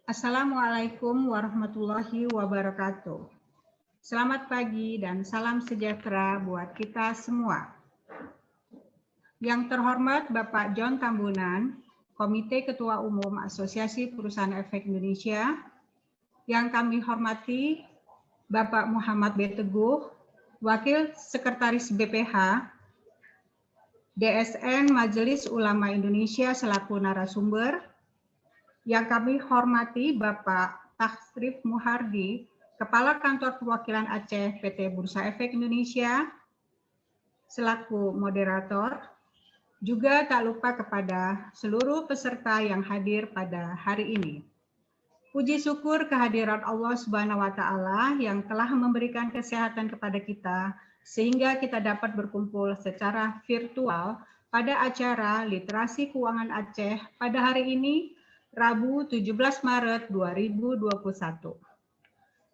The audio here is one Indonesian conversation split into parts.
Assalamualaikum warahmatullahi wabarakatuh. Selamat pagi dan salam sejahtera buat kita semua. Yang terhormat Bapak John Tambunan, Komite Ketua Umum Asosiasi Perusahaan Efek Indonesia. Yang kami hormati Bapak Muhammad B. Teguh, Wakil Sekretaris BPH, DSN Majelis Ulama Indonesia selaku narasumber. Yang kami hormati Bapak Tasrif Muhardi, Kepala Kantor Perwakilan Aceh PT Bursa Efek Indonesia selaku moderator. Juga tak lupa kepada seluruh peserta yang hadir pada hari ini. Puji syukur kehadiran Allah Subhanahu wa Ta'ala yang telah memberikan kesehatan kepada kita sehingga kita dapat berkumpul secara virtual pada acara Literasi Keuangan Aceh pada hari ini, Rabu 17 Maret 2021.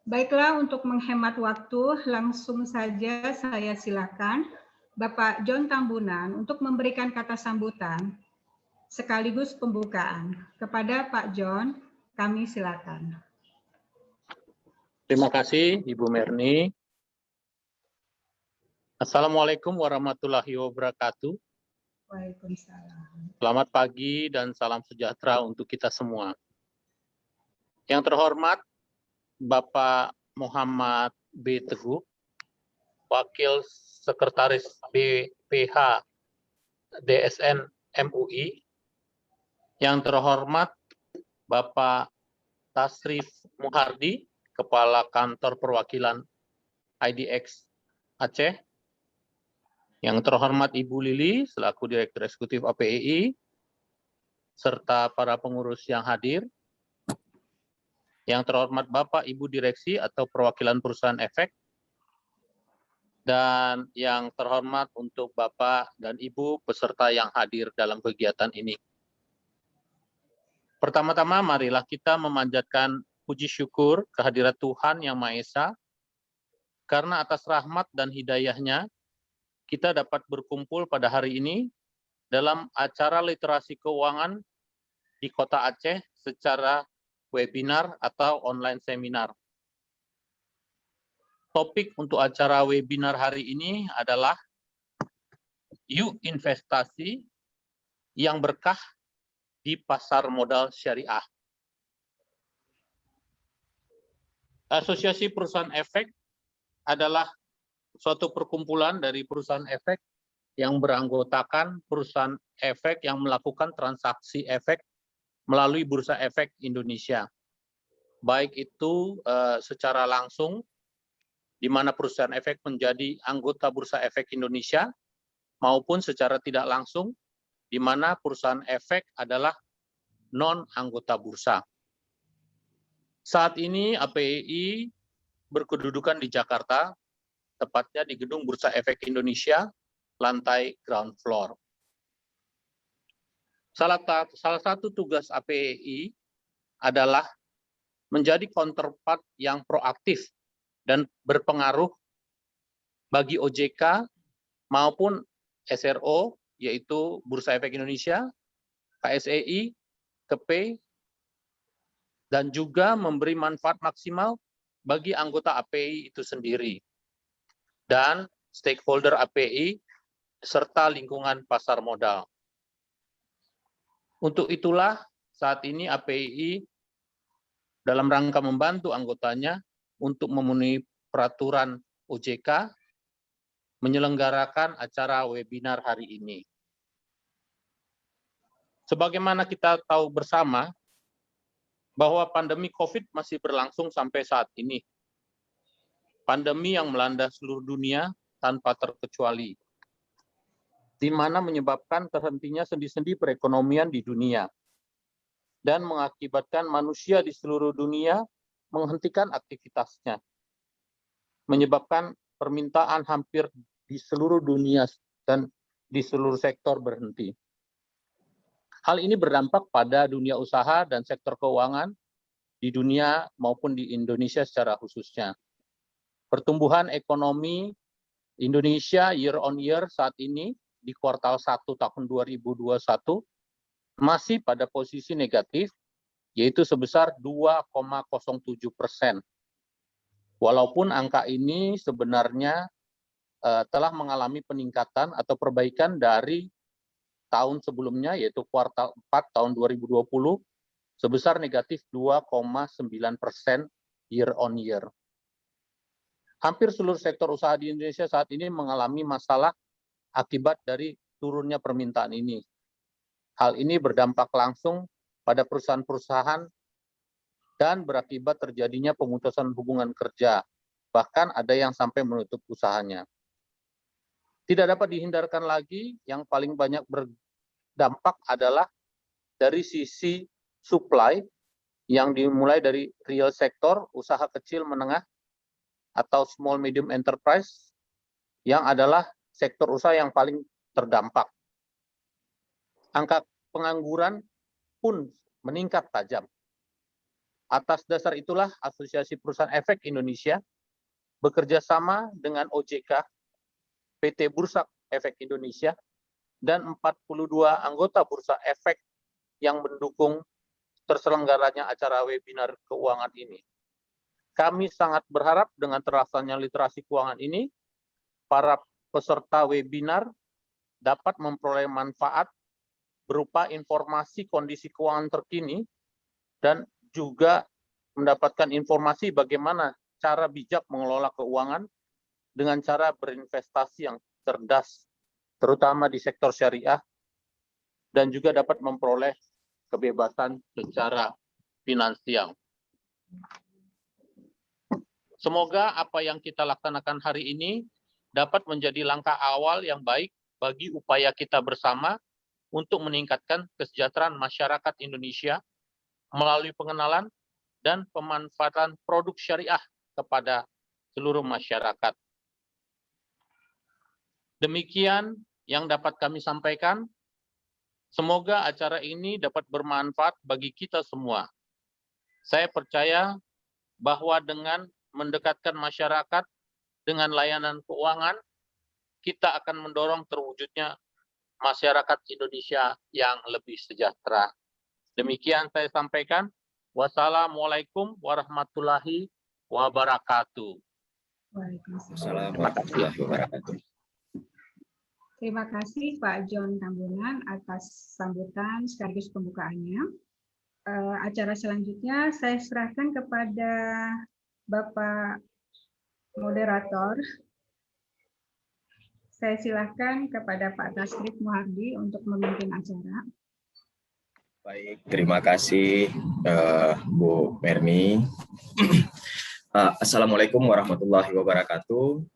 Baiklah, untuk menghemat waktu, langsung saja saya silakan Bapak John Tambunan untuk memberikan kata sambutan sekaligus pembukaan. Kepada Pak John, kami silakan. Terima kasih Ibu Merni. Assalamualaikum warahmatullahi wabarakatuh. Waalaikumsalam. Selamat pagi dan salam sejahtera untuk kita semua. Yang terhormat Bapak Muhammad B. Teguh, Wakil Sekretaris BPH DSN MUI. Yang terhormat Bapak Tasrif Muhardi, Kepala Kantor Perwakilan IDX Aceh. Yang terhormat Ibu Lili, selaku Direktur Eksekutif APEI, serta para pengurus yang hadir. Yang terhormat Bapak Ibu Direksi atau Perwakilan Perusahaan Efek. Dan yang terhormat untuk Bapak dan Ibu peserta yang hadir dalam kegiatan ini. Pertama-tama marilah kita memanjatkan puji syukur kehadirat Tuhan Yang Maha Esa, karena atas rahmat dan hidayahnya, kita dapat berkumpul pada hari ini dalam acara literasi keuangan di Kota Aceh secara webinar atau online seminar. Topik untuk acara webinar hari ini adalah Yuk Investasi yang Berkah di Pasar Modal Syariah. Asosiasi Perusahaan Efek adalah suatu perkumpulan dari perusahaan efek yang beranggotakan perusahaan efek yang melakukan transaksi efek melalui Bursa Efek Indonesia. Baik itu secara langsung, di mana perusahaan efek menjadi anggota Bursa Efek Indonesia, maupun secara tidak langsung, di mana perusahaan efek adalah non-anggota bursa. Saat ini APEI berkedudukan di Jakarta, tepatnya di Gedung Bursa Efek Indonesia, lantai ground floor. Salah satu tugas APEI adalah menjadi counterpart yang proaktif dan berpengaruh bagi OJK maupun SRO, yaitu Bursa Efek Indonesia, KSEI, KEPE, dan juga memberi manfaat maksimal bagi anggota APEI itu sendiri dan stakeholder APEI serta lingkungan pasar modal. Untuk itulah saat ini APEI dalam rangka membantu anggotanya untuk memenuhi peraturan OJK menyelenggarakan acara webinar hari ini. Sebagaimana kita tahu bersama bahwa pandemi COVID masih berlangsung sampai saat ini. Pandemi yang melanda seluruh dunia tanpa terkecuali, di mana menyebabkan terhentinya sendi-sendi perekonomian di dunia dan mengakibatkan manusia di seluruh dunia menghentikan aktivitasnya, menyebabkan permintaan hampir di seluruh dunia dan di seluruh sektor berhenti. Hal ini berdampak pada dunia usaha dan sektor keuangan di dunia maupun di Indonesia secara khususnya. Pertumbuhan ekonomi Indonesia year on year saat ini di kuartal 1 tahun 2021 masih pada posisi negatif yaitu sebesar 2,07%. Walaupun angka ini sebenarnya telah mengalami peningkatan atau perbaikan dari tahun sebelumnya, yaitu kuartal 4 tahun 2020, sebesar negatif 2,9% year on year. Hampir seluruh sektor usaha di Indonesia saat ini mengalami masalah akibat dari turunnya permintaan ini. Hal ini berdampak langsung pada perusahaan-perusahaan dan berakibat terjadinya pemutusan hubungan kerja. Bahkan ada yang sampai menutup usahanya. Tidak dapat dihindarkan lagi, yang paling banyak berdampak adalah dari sisi supply yang dimulai dari real sektor, usaha kecil menengah atau small medium enterprise, yang adalah sektor usaha yang paling terdampak. Angka pengangguran pun meningkat tajam. Atas dasar itulah Asosiasi Perusahaan Efek Indonesia bekerja sama dengan OJK, PT Bursa Efek Indonesia, dan 42 anggota Bursa Efek yang mendukung terselenggaranya acara webinar keuangan ini. Kami sangat berharap dengan terlaksananya literasi keuangan ini, para peserta webinar dapat memperoleh manfaat berupa informasi kondisi keuangan terkini dan juga mendapatkan informasi bagaimana cara bijak mengelola keuangan dengan cara berinvestasi yang cerdas, terutama di sektor syariah, dan juga dapat memperoleh kebebasan secara finansial. Semoga apa yang kita laksanakan hari ini dapat menjadi langkah awal yang baik bagi upaya kita bersama untuk meningkatkan kesejahteraan masyarakat Indonesia melalui pengenalan dan pemanfaatan produk syariah kepada seluruh masyarakat. Demikian yang dapat kami sampaikan. Semoga acara ini dapat bermanfaat bagi kita semua. Saya percaya bahwa dengan mendekatkan masyarakat dengan layanan keuangan, kita akan mendorong terwujudnya masyarakat Indonesia yang lebih sejahtera. Demikian saya sampaikan. Wassalamualaikum warahmatullahi wabarakatuh. Waalaikumsalam. Warahmatullahi wabarakatuh. Terima kasih Pak John Tambunan atas sambutan sekaligus pembukaannya. Acara selanjutnya saya serahkan kepada Bapak Moderator. Saya silakan kepada Pak Tasrif Muhardi untuk memimpin acara. Baik, terima kasih Bu Merni. Assalamualaikum warahmatullahi wabarakatuh.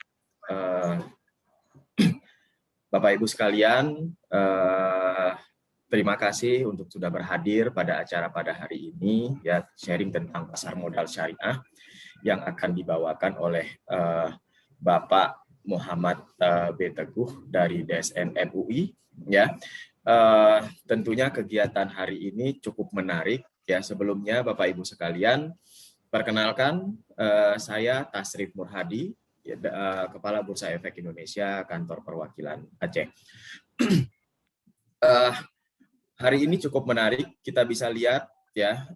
Bapak Ibu sekalian, terima kasih untuk sudah berhadir pada acara pada hari ini, ya, sharing tentang pasar modal syariah yang akan dibawakan oleh Bapak Muhammad B. Teguh dari DSN MUI, ya. Tentunya kegiatan hari ini cukup menarik, ya. Sebelumnya Bapak Ibu sekalian, perkenalkan saya Tasrif Muhardi, Kepala Bursa Efek Indonesia, Kantor Perwakilan Aceh. Hari ini cukup menarik, kita bisa lihat, ya,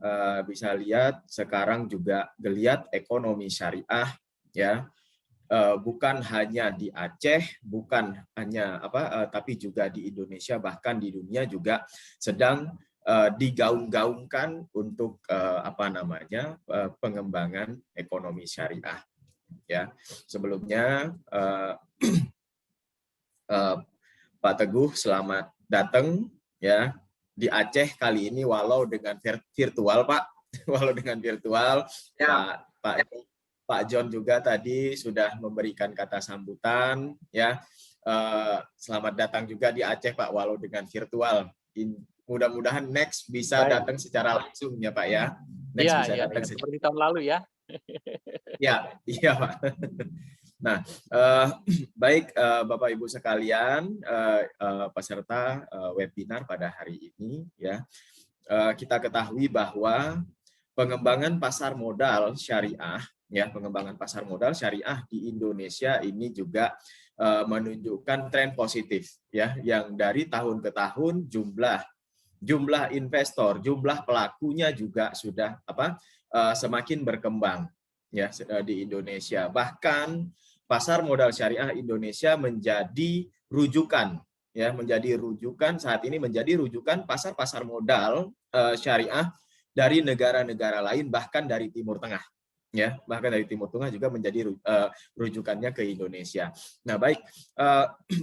bisa lihat sekarang juga geliat ekonomi syariah, ya. Bukan hanya di Aceh, bukan hanya tapi juga di Indonesia, bahkan di dunia juga sedang digaung-gaungkan untuk pengembangan ekonomi syariah. Ya, sebelumnya Pak Teguh, selamat datang, ya, di Aceh kali ini walau dengan virtual, Pak, walau dengan virtual, ya. Pak John juga tadi sudah memberikan kata sambutan, ya. Selamat datang juga di Aceh, Pak, walau dengan virtual. Mudah-mudahan next bisa datang secara langsung, ya, Pak, ya. Next bisa datang seperti tahun lalu, ya. Ya, iya, Pak. Nah, baik Bapak Ibu sekalian, peserta webinar pada hari ini, ya, kita ketahui bahwa pengembangan pasar modal syariah, ya, pengembangan pasar modal syariah di Indonesia ini juga menunjukkan tren positif, ya, yang dari tahun ke tahun jumlah jumlah investor, jumlah pelakunya juga sudah semakin berkembang ya di Indonesia. Bahkan pasar modal syariah Indonesia menjadi rujukan ya, menjadi rujukan saat ini, menjadi rujukan pasar-pasar modal syariah dari negara-negara lain, bahkan dari Timur Tengah ya, bahkan dari Timur Tengah juga menjadi rujukannya ke Indonesia. Nah, baik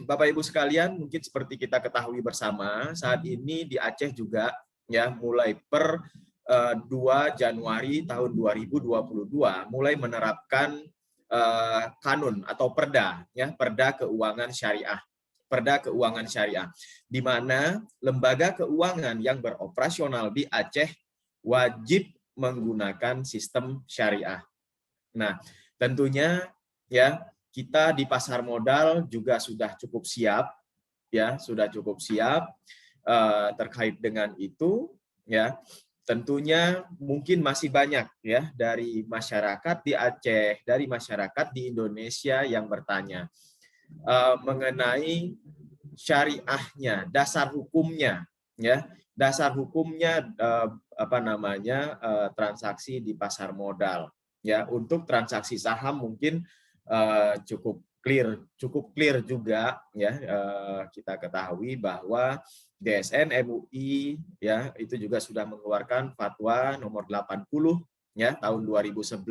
Bapak Ibu sekalian, mungkin seperti kita ketahui bersama, saat ini di Aceh juga ya mulai per 2 Januari tahun 2022 mulai menerapkan kanun atau perda ya, perda keuangan syariah. Perda keuangan syariah, di mana lembaga keuangan yang beroperasional di Aceh wajib menggunakan sistem syariah. Nah, tentunya ya kita di pasar modal juga sudah cukup siap ya, sudah cukup siap terkait dengan itu ya. Tentunya mungkin masih banyak ya dari masyarakat di Aceh, dari masyarakat di Indonesia yang bertanya mengenai syariahnya, dasar hukumnya ya. Dasar hukumnya transaksi di pasar modal ya. Untuk transaksi saham mungkin cukup clear juga ya. Kita ketahui bahwa DSN MUI ya itu juga sudah mengeluarkan fatwa nomor 80 ya tahun 2011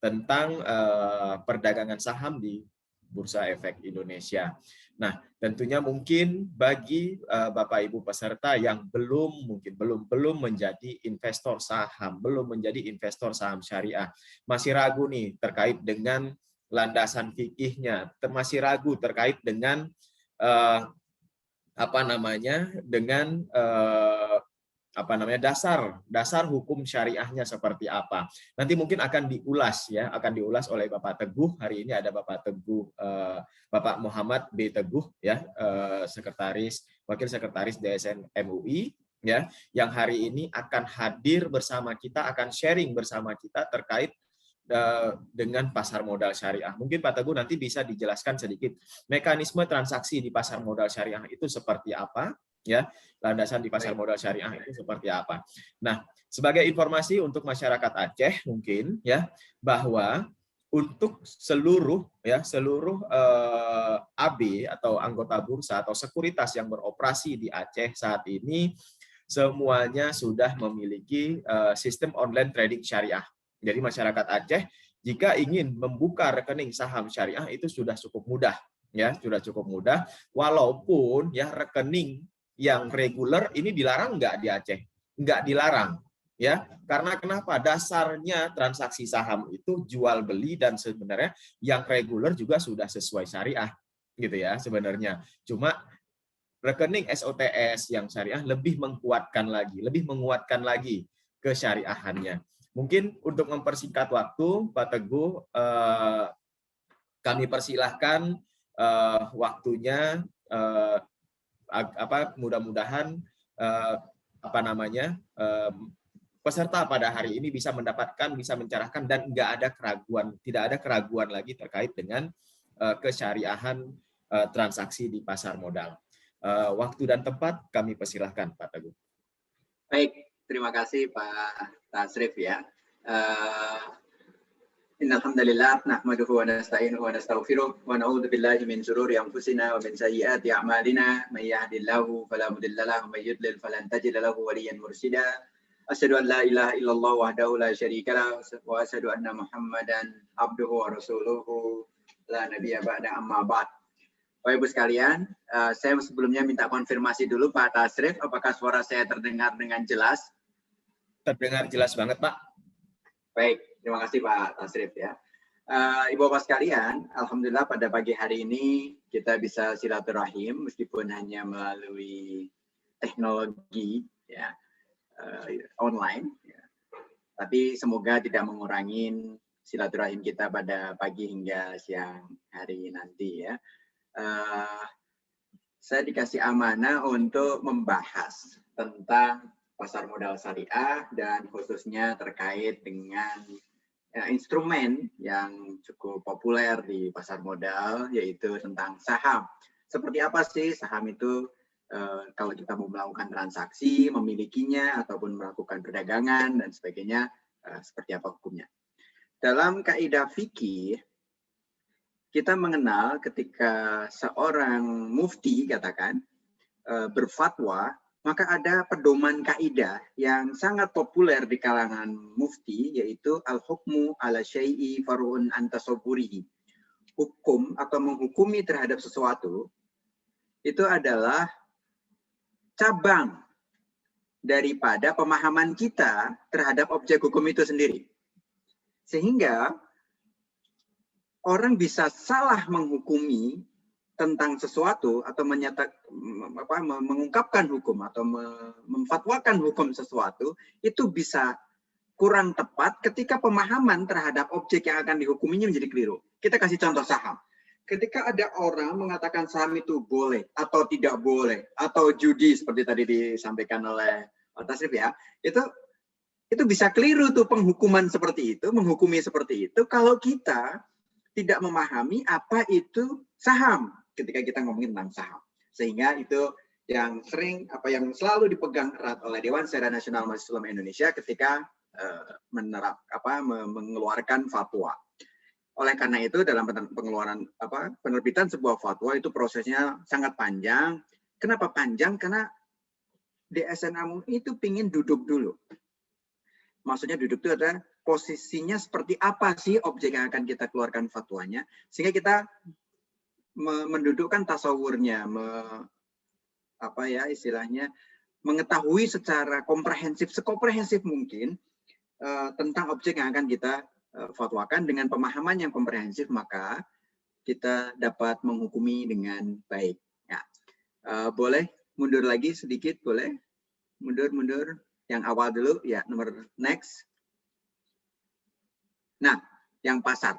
tentang perdagangan saham di Bursa Efek Indonesia. Nah, tentunya mungkin bagi Bapak Ibu peserta yang belum menjadi investor saham, belum menjadi investor saham syariah, masih ragu nih terkait dengan landasan fikihnya, masih ragu terkait dengan dasar hukum syariahnya seperti apa. Nanti mungkin akan diulas oleh Bapak Teguh. Hari ini ada Bapak Teguh, Bapak Muhammad B. Teguh ya, wakil sekretaris DSN MUI ya, yang hari ini akan hadir bersama kita, akan sharing bersama kita terkait dengan pasar modal syariah. Mungkin Pak Teguh nanti bisa dijelaskan sedikit mekanisme transaksi di pasar modal syariah itu seperti apa ya, landasan di pasar modal syariah itu seperti apa. Nah, sebagai informasi untuk masyarakat Aceh mungkin ya, bahwa untuk seluruh AB atau anggota bursa atau sekuritas yang beroperasi di Aceh saat ini semuanya sudah memiliki sistem online trading syariah. Jadi masyarakat Aceh jika ingin membuka rekening saham syariah itu sudah cukup mudah ya, sudah cukup mudah, walaupun ya rekening yang reguler ini dilarang nggak di Aceh? Nggak dilarang ya, karena kenapa? Dasarnya transaksi saham itu jual beli dan sebenarnya yang reguler juga sudah sesuai syariah gitu ya sebenarnya. Cuma rekening SOTS yang syariah lebih menguatkan lagi kesyariahannya. Mungkin untuk mempersingkat waktu, Pak Teguh, kami persilahkan waktunya. Mudah-mudahan peserta pada hari ini bisa mencerahkan dan tidak ada keraguan lagi terkait dengan kesyariahan transaksi di pasar modal. Waktu dan tempat kami persilahkan, Pak Teguh. Baik, terima kasih Pak Tasrif ya. Innal hamdalillah nahmaduhu wa nasta'inuhu wa nastaghfiruh wa na'udzu billahi min shururi anfusina wa min sayyiati a'malina may yahdihillahu fala mudilla lahu wa may yudlil falan tajida lahu waliyyan mursyida. Asyhadu an la ilaha illallah wahdahu la syarika lahu wa asyhadu anna Muhammadan abduhu wa rasuluhu la nabiyya ba'da amma ba'd. Bapak Ibu sekalian, saya sebelumnya minta konfirmasi dulu Pak Tasrif, apakah suara saya terdengar dengan jelas? Terdengar jelas banget, Pak. Baik, terima kasih Pak Tasrif ya. Ibu Bapak sekalian, alhamdulillah pada pagi hari ini kita bisa silaturahim meskipun hanya melalui teknologi ya, online. Ya. Tapi semoga tidak mengurangi silaturahim kita pada pagi hingga siang hari nanti ya. Saya dikasih amanah untuk membahas tentang pasar modal syariah dan khususnya terkait dengan instrumen yang cukup populer di pasar modal, yaitu tentang saham. Seperti apa sih saham itu? kalau kita mau melakukan transaksi, memilikinya, ataupun melakukan perdagangan, dan sebagainya, seperti apa hukumnya. Dalam kaidah fikih, kita mengenal ketika seorang mufti, katakan, berfatwa, maka ada pedoman kaidah yang sangat populer di kalangan mufti, yaitu al-hukmu ala syai'i far'un an tasawwurihi. Hukum atau menghukumi terhadap sesuatu, itu adalah cabang daripada pemahaman kita terhadap objek hukum itu sendiri. Sehingga orang bisa salah menghukumi tentang sesuatu atau mengungkapkan hukum atau memfatwakan hukum sesuatu, itu bisa kurang tepat ketika pemahaman terhadap objek yang akan dihukuminya menjadi keliru. Kita kasih contoh saham. Ketika ada orang mengatakan saham itu boleh atau tidak boleh, atau judi seperti tadi disampaikan oleh Tasrif ya, itu bisa keliru tuh penghukuman seperti itu, menghukumi seperti itu kalau kita tidak memahami apa itu saham ketika kita ngomongin tentang saham. Sehingga itu yang yang selalu dipegang erat oleh Dewan Syariah Nasional Majelis Ulama Indonesia ketika mengeluarkan fatwa. Oleh karena itu dalam penerbitan sebuah fatwa itu prosesnya sangat panjang. Kenapa panjang? Karena DSNA MUI itu pingin duduk dulu. Maksudnya duduk itu ada posisinya seperti apa sih objek yang akan kita keluarkan fatwanya, sehingga kita mendudukkan tasawurnya, istilahnya mengetahui secara komprehensif, sekomprehensif mungkin tentang objek yang akan kita fatwakan. Dengan pemahaman yang komprehensif, maka kita dapat menghukumi dengan baik. Ya. Boleh mundur lagi sedikit, boleh? Mundur. Yang awal dulu, ya, nomor next. Nah, yang pasar.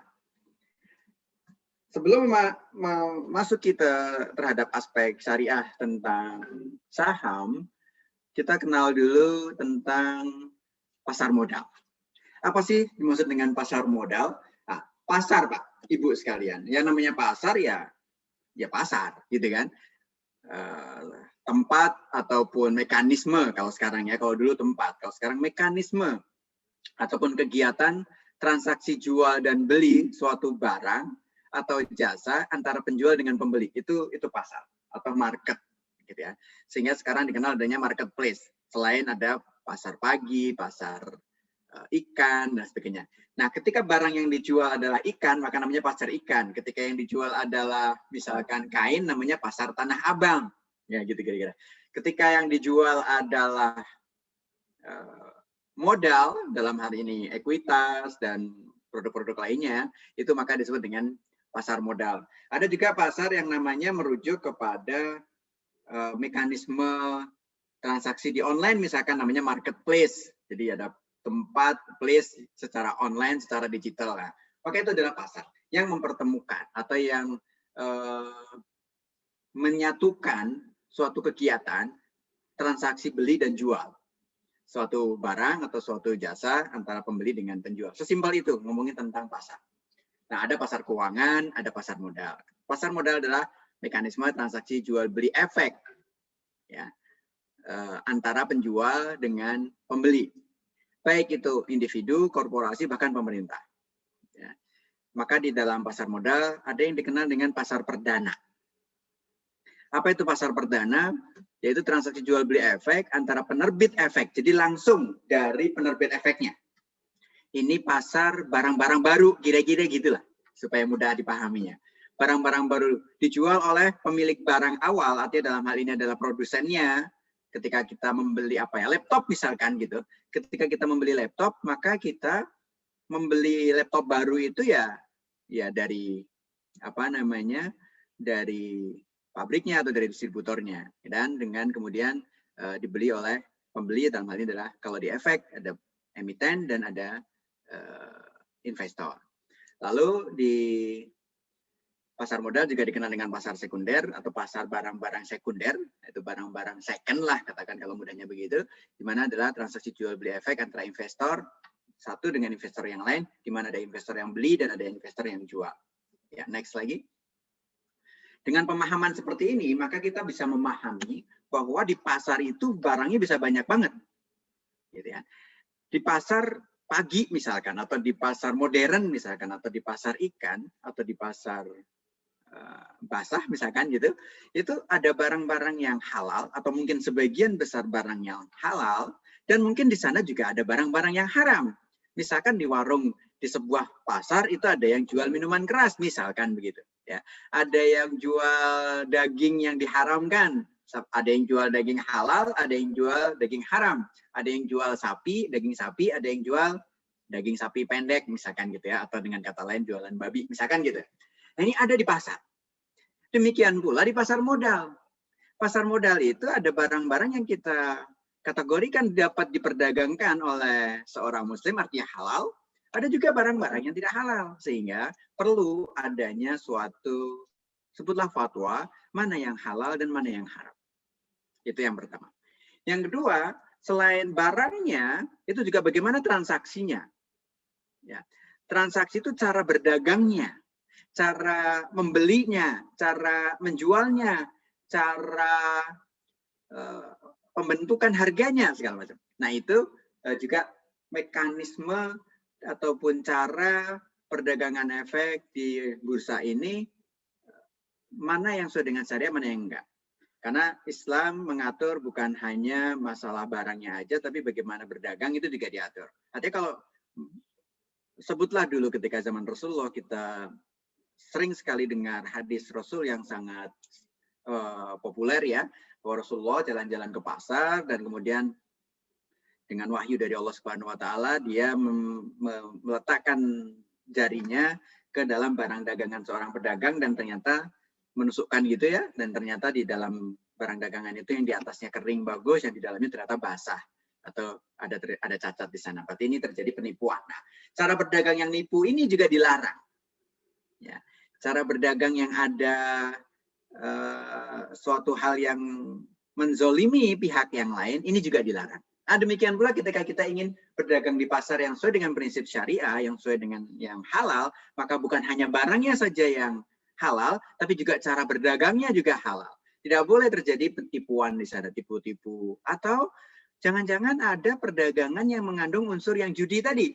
Sebelum masuk kita terhadap aspek syariah tentang saham, kita kenal dulu tentang pasar modal. Apa sih dimaksud dengan pasar modal? Nah, pasar, Pak, Ibu sekalian. Yang namanya pasar ya pasar, gitu kan. Tempat ataupun mekanisme kalau sekarang ya, kalau dulu tempat, kalau sekarang mekanisme ataupun kegiatan transaksi jual dan beli suatu barang atau jasa antara penjual dengan pembeli, itu pasar atau market, gitu ya. Sehingga sekarang dikenal adanya marketplace, selain ada pasar pagi, pasar ikan, dan sebagainya. Nah, ketika barang yang dijual adalah ikan, maka namanya pasar ikan. Ketika yang dijual adalah misalkan kain, namanya pasar Tanah Abang. Ya, gitu kira-kira. Ketika yang dijual adalah modal, dalam hal ini ekuitas dan produk-produk lainnya, itu maka disebut dengan pasar modal. Ada juga pasar yang namanya merujuk kepada mekanisme transaksi di online, misalkan namanya marketplace. Jadi ada tempat, place secara online, secara digital. Nah, maka itu adalah pasar yang mempertemukan atau yang menyatukan suatu kegiatan transaksi beli dan jual suatu barang atau suatu jasa antara pembeli dengan penjual. Sesimpel itu ngomongin tentang pasar. Nah, ada pasar keuangan, ada pasar modal. Pasar modal adalah mekanisme transaksi jual beli efek, ya, antara penjual dengan pembeli, baik itu individu, korporasi, bahkan pemerintah. Ya. Maka di dalam pasar modal ada yang dikenal dengan pasar perdana. Apa itu pasar perdana? Yaitu transaksi jual beli efek antara penerbit efek, jadi langsung dari penerbit efeknya. Ini pasar barang-barang baru, kira-kira gitulah, supaya mudah dipahaminya. Barang-barang baru dijual oleh pemilik barang awal, artinya dalam hal ini adalah produsennya. Ketika kita membeli laptop misalkan gitu, ketika kita membeli laptop, maka kita membeli laptop baru itu ya dari dari pabriknya atau dari distributornya, dan dengan kemudian dibeli oleh pembeli. Dalam hal ini adalah kalau di efek ada emiten dan ada investor. Lalu di pasar modal juga dikenal dengan pasar sekunder atau pasar barang-barang sekunder, itu barang-barang second lah, katakan kalau mudahnya begitu, di mana adalah transaksi jual beli efek antara investor satu dengan investor yang lain, di mana ada investor yang beli dan ada investor yang jual. Ya, next lagi. Dengan pemahaman seperti ini, maka kita bisa memahami bahwa di pasar itu barangnya bisa banyak banget. Gitu ya. Di pasar pagi misalkan, atau di pasar modern misalkan, atau di pasar ikan, atau di pasar basah misalkan gitu, itu ada barang-barang yang halal atau mungkin sebagian besar barang yang halal, dan mungkin di sana juga ada barang-barang yang haram. Misalkan di warung di sebuah pasar itu ada yang jual minuman keras misalkan begitu ya. Ada yang jual daging yang diharamkan, ada yang jual daging halal, ada yang jual daging haram, ada yang jual sapi, daging sapi, ada yang jual daging sapi pendek misalkan gitu ya, atau dengan kata lain jualan babi misalkan gitu. Nah, ini ada di pasar. Demikian pula di pasar modal. Pasar modal itu ada barang-barang yang kita kategorikan dapat diperdagangkan oleh seorang muslim, artinya halal. Ada juga barang-barang yang tidak halal. Sehingga perlu adanya suatu, sebutlah fatwa, mana yang halal dan mana yang haram. Itu yang pertama. Yang kedua, selain barangnya, itu juga bagaimana transaksinya. Ya. Transaksi itu cara berdagangnya, cara membelinya, cara menjualnya, cara pembentukan harganya, segala macam. Nah, itu juga mekanisme ataupun cara perdagangan efek di bursa ini, mana yang sesuai dengan syariah, mana yang enggak. Karena Islam mengatur bukan hanya masalah barangnya aja, tapi bagaimana berdagang itu juga diatur. Artinya kalau, sebutlah dulu ketika zaman Rasulullah, kita sering sekali dengar hadis Rasul yang sangat populer ya, bahwa Rasulullah jalan-jalan ke pasar dan kemudian dengan wahyu dari Allah Subhanahu wa taala dia meletakkan jarinya ke dalam barang dagangan seorang pedagang dan ternyata menusukkan gitu ya, dan ternyata di dalam barang dagangan itu yang di atasnya kering bagus, yang di dalamnya ternyata basah atau ada cacat di sana. Berarti ini terjadi penipuan. Nah, cara berdagang yang nipu ini juga dilarang. Ya, cara berdagang yang ada suatu hal yang menzolimi pihak yang lain, ini juga dilarang. Nah, demikian pula ketika kita ingin berdagang di pasar yang sesuai dengan prinsip syariah, yang sesuai dengan yang halal, maka bukan hanya barangnya saja yang halal, tapi juga cara berdagangnya juga halal. Tidak boleh terjadi penipuan di sana, tipu-tipu. Atau jangan-jangan ada perdagangan yang mengandung unsur yang judi tadi.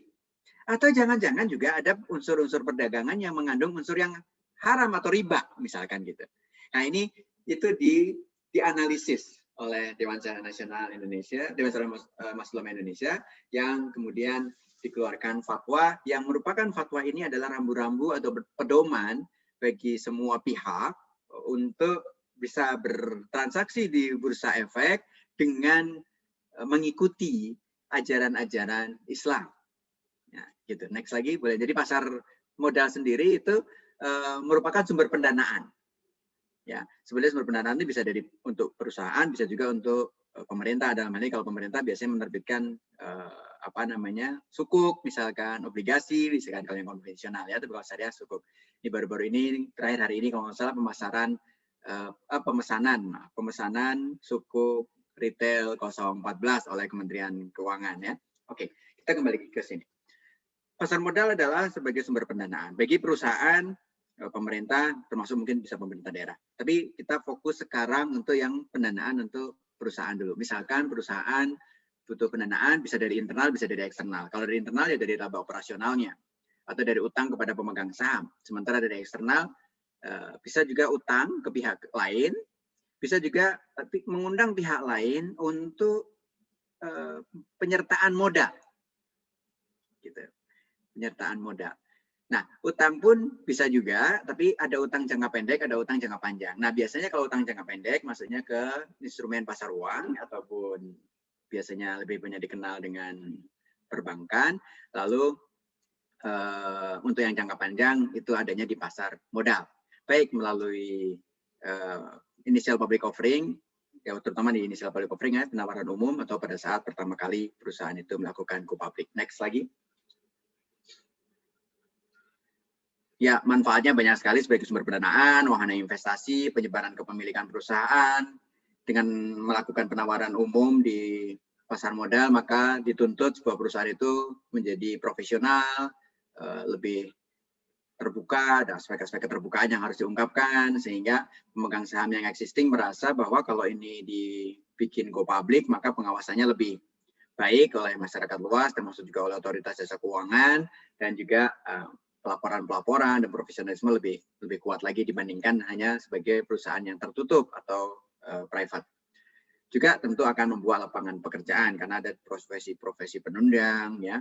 Atau jangan-jangan juga ada unsur-unsur perdagangan yang mengandung unsur yang haram atau riba, misalkan gitu. Nah, ini itu dianalisis oleh Dewan Syariah Nasional Indonesia, Dewan Syariah Muslim Indonesia, yang kemudian dikeluarkan fatwa, yang merupakan fatwa ini adalah rambu-rambu atau pedoman bagi semua pihak untuk bisa bertransaksi di bursa efek dengan mengikuti ajaran-ajaran Islam. Ya, gitu. Next lagi boleh. Jadi pasar modal sendiri itu merupakan sumber pendanaan. Ya, sebenarnya sumber pendanaan ini bisa untuk perusahaan, bisa juga untuk pemerintah. Dalam hal ini kalau pemerintah biasanya menerbitkan sukuk, misalkan obligasi, misalkan kalau yang konvensional ya, tapi kalau syariah sukuk. Ini baru-baru ini, terakhir hari ini kalau nggak salah pemesanan sukuk retail 014 oleh Kementerian Keuangan ya. Oke, kita kembali ke sini. Pasar modal adalah sebagai sumber pendanaan bagi perusahaan, pemerintah, termasuk mungkin bisa pemerintah daerah. Tapi kita fokus sekarang untuk yang pendanaan untuk perusahaan dulu. Misalkan perusahaan butuh pendanaan, bisa dari internal, bisa dari eksternal. Kalau dari internal ya dari laba operasionalnya, atau dari utang kepada pemegang saham. Sementara dari eksternal, bisa juga utang ke pihak lain, bisa juga mengundang pihak lain untuk penyertaan modal. Gitu. Penyertaan modal. Nah, utang pun bisa juga, tapi ada utang jangka pendek, ada utang jangka panjang. Nah, biasanya kalau utang jangka pendek, maksudnya ke instrumen pasar uang, ataupun biasanya lebih banyak dikenal dengan perbankan. Lalu, untuk yang jangka panjang, itu adanya di pasar modal. Baik melalui initial public offering, ya, terutama di initial public offering, ya, penawaran umum, atau pada saat pertama kali perusahaan itu melakukan go public. Next lagi. Ya, manfaatnya banyak sekali sebagai sumber pendanaan, wahana investasi, penyebaran kepemilikan perusahaan. Dengan melakukan penawaran umum di pasar modal, maka dituntut sebuah perusahaan itu menjadi profesional, lebih terbuka, ada aspek-aspek keterbukaan yang harus diungkapkan, sehingga pemegang saham yang existing merasa bahwa kalau ini dibikin go public, maka pengawasannya lebih baik oleh masyarakat luas, termasuk juga oleh otoritas jasa keuangan, dan juga pelaporan-pelaporan dan profesionalisme lebih kuat lagi dibandingkan hanya sebagai perusahaan yang tertutup atau private. Juga tentu akan membuat lapangan pekerjaan, karena ada profesi-profesi penunjang, ya,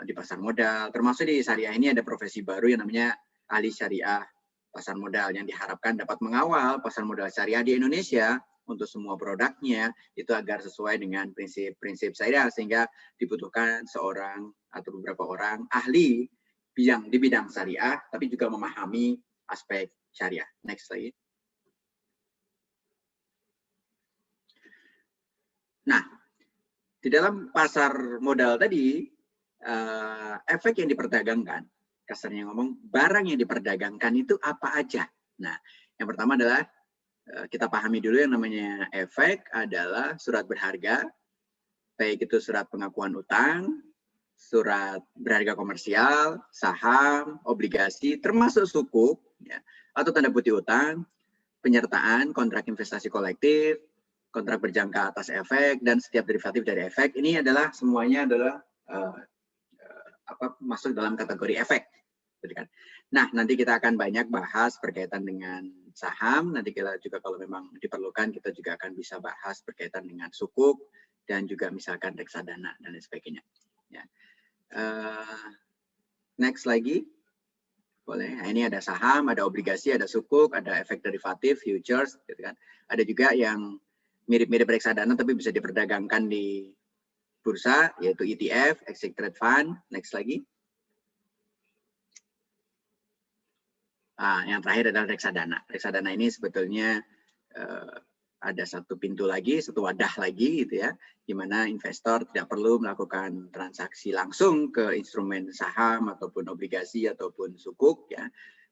di pasar modal, termasuk di syariah ini ada profesi baru yang namanya ahli syariah pasar modal, yang diharapkan dapat mengawal pasar modal syariah di Indonesia untuk semua produknya itu agar sesuai dengan prinsip-prinsip syariah, sehingga dibutuhkan seorang atau beberapa orang ahli di bidang syariah tapi juga memahami aspek syariah. Next lagi. Nah, di dalam pasar modal tadi, efek yang diperdagangkan, kasarnya ngomong, barang yang diperdagangkan itu apa aja. Nah, yang pertama adalah kita pahami dulu yang namanya efek adalah surat berharga, baik itu surat pengakuan utang, surat berharga komersial, saham, obligasi, termasuk sukuk, ya, atau tanda putih utang, penyertaan, kontrak investasi kolektif, kontrak berjangka atas efek, dan setiap derivatif dari efek. Ini adalah semuanya adalah masuk dalam kategori efek. Nah, nanti kita akan banyak bahas berkaitan dengan saham. Nanti kita juga kalau memang diperlukan, kita juga akan bisa bahas berkaitan dengan sukuk dan juga misalkan reksadana dan lain sebagainya. Ya. Next lagi, boleh. Nah, ini ada saham, ada obligasi, ada sukuk, ada efek derivatif, futures, gitu kan. Ada juga yang mirip-mirip reksadana tapi bisa diperdagangkan di bursa, yaitu ETF, Exotic Trade Fund. Next lagi. Yang terakhir adalah reksadana. Reksadana ini sebetulnya ada satu pintu lagi, satu wadah lagi, gitu ya, di mana investor tidak perlu melakukan transaksi langsung ke instrumen saham ataupun obligasi ataupun sukuk, ya,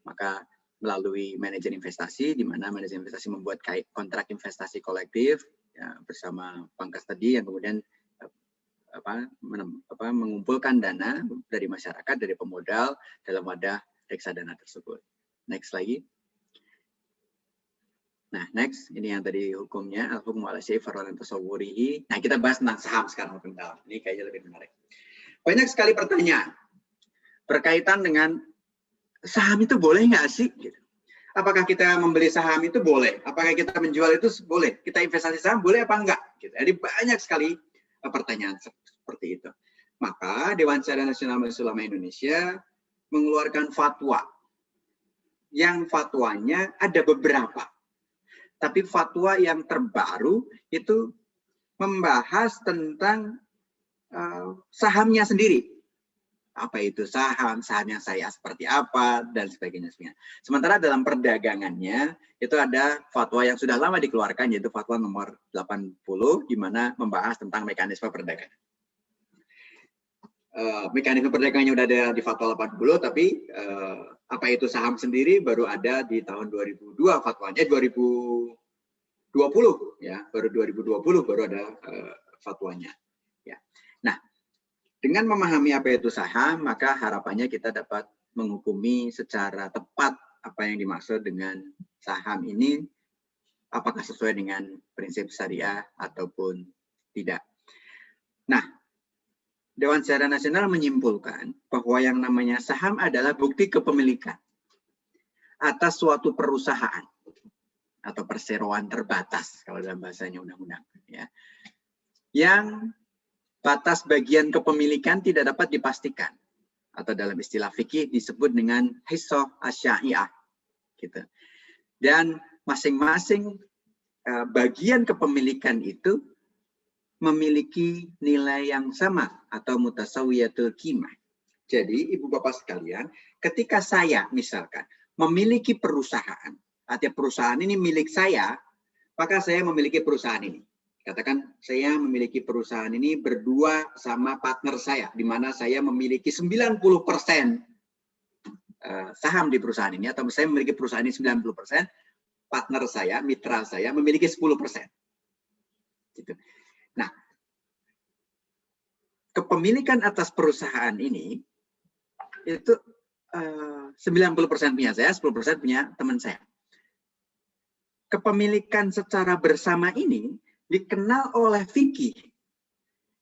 maka melalui manajer investasi, di mana manajer investasi membuat kontrak investasi kolektif, ya, bersama bank custody yang kemudian mengumpulkan dana dari masyarakat, dari pemodal dalam wadah reksadana tersebut. Next lagi. Nah, next, ini yang tadi hukumnya, al-hukmu ala syai' far'an tasawwurihi. Nah, kita bahas tentang saham sekarang. Ini kayaknya lebih menarik. Banyak sekali pertanyaan berkaitan dengan saham itu boleh nggak sih? Apakah kita membeli saham itu boleh? Apakah kita menjual itu boleh? Kita investasi saham boleh apa enggak? Jadi banyak sekali pertanyaan seperti itu. Maka Dewan Syariah Nasional Majelis Ulama Indonesia mengeluarkan fatwa. Yang fatwanya ada beberapa. Tapi fatwa yang terbaru itu membahas tentang sahamnya sendiri. Apa itu saham, saham yang syariah seperti apa, dan sebagainya. Sementara dalam perdagangannya, itu ada fatwa yang sudah lama dikeluarkan, yaitu fatwa nomor 80, di mana membahas tentang mekanisme perdagangan. Mekanisme perdagangannya sudah ada di fatwa 80, tapi apa itu saham sendiri baru ada di tahun 2002 fatwanya, 2020, ya, baru 2020 baru ada fatwanya. Ya. Nah, dengan memahami apa itu saham, maka harapannya kita dapat menghukumi secara tepat apa yang dimaksud dengan saham ini, apakah sesuai dengan prinsip syariah ataupun tidak. Nah, Dewan Syariah Nasional menyimpulkan bahwa yang namanya saham adalah bukti kepemilikan atas suatu perusahaan atau perseroan terbatas, kalau dalam bahasanya undang-undang, ya, yang batas bagian kepemilikan tidak dapat dipastikan, atau dalam istilah fikih disebut dengan hissah asyaiyah, gitu. Dan masing-masing bagian kepemilikan itu memiliki nilai yang sama atau mutasawiyatul qimah. Jadi ibu bapak sekalian, ketika saya misalkan memiliki perusahaan, artinya perusahaan ini milik saya, maka saya memiliki perusahaan ini. Katakan saya memiliki perusahaan ini berdua sama partner saya, di mana saya memiliki 90% saham di perusahaan ini, atau saya memiliki perusahaan ini 90%, partner saya, mitra saya memiliki 10%. Gitu. Nah, kepemilikan atas perusahaan ini itu 90% punya saya, 10% punya teman saya. Kepemilikan secara bersama ini dikenal oleh fikih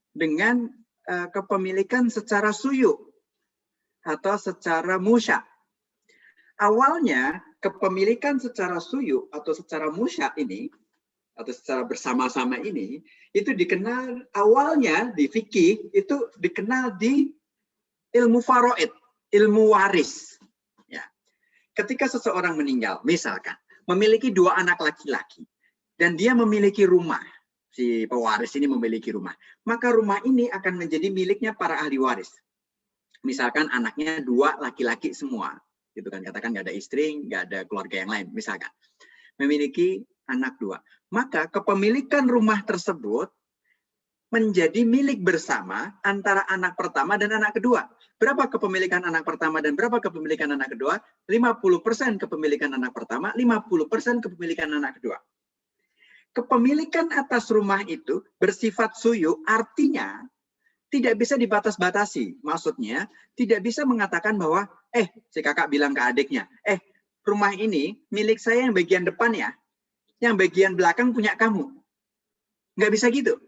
dengan kepemilikan secara suyu atau secara musya. Awalnya kepemilikan secara suyu atau secara musya ini atau secara bersama-sama ini itu dikenal awalnya di fikih itu dikenal di ilmu faraid, ilmu waris. Ya. Ketika seseorang meninggal, misalkan memiliki 2 anak laki-laki dan dia memiliki rumah, si pewaris ini memiliki rumah, maka rumah ini akan menjadi miliknya para ahli waris. Misalkan anaknya 2 laki-laki semua, gitu kan, katakan nggak ada istri, nggak ada keluarga yang lain, misalkan memiliki anak 2, maka kepemilikan rumah tersebut menjadi milik bersama antara anak pertama dan anak kedua. Berapa kepemilikan anak pertama dan berapa kepemilikan anak kedua? 50% kepemilikan anak pertama, 50% kepemilikan anak kedua. Kepemilikan atas rumah itu bersifat suyu, artinya tidak bisa dibatas-batasi. Maksudnya, tidak bisa mengatakan bahwa, si kakak bilang ke adiknya, rumah ini milik saya yang bagian depan ya, yang bagian belakang punya kamu. Nggak bisa gitu.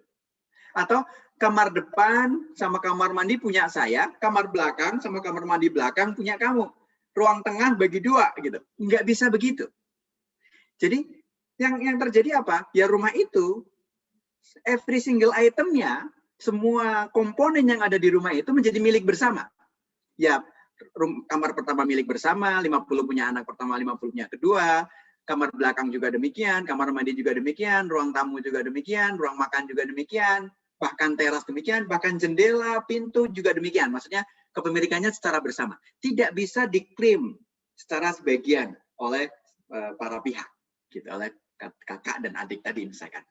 Atau kamar depan sama kamar mandi punya saya, kamar belakang sama kamar mandi belakang punya kamu. Ruang tengah bagi 2 gitu. Nggak bisa begitu. Jadi yang terjadi apa? Ya rumah itu every single itemnya, semua komponen yang ada di rumah itu menjadi milik bersama. Ya kamar pertama milik bersama, 50 punya anak pertama, 50 punya kedua. Kamar belakang juga demikian, kamar mandi juga demikian, ruang tamu juga demikian, ruang makan juga demikian, bahkan teras demikian, bahkan jendela, pintu juga demikian. Maksudnya kepemilikannya secara bersama. Tidak bisa diklaim secara sebagian oleh para pihak, gitu, oleh kakak dan adik tadi misalkan.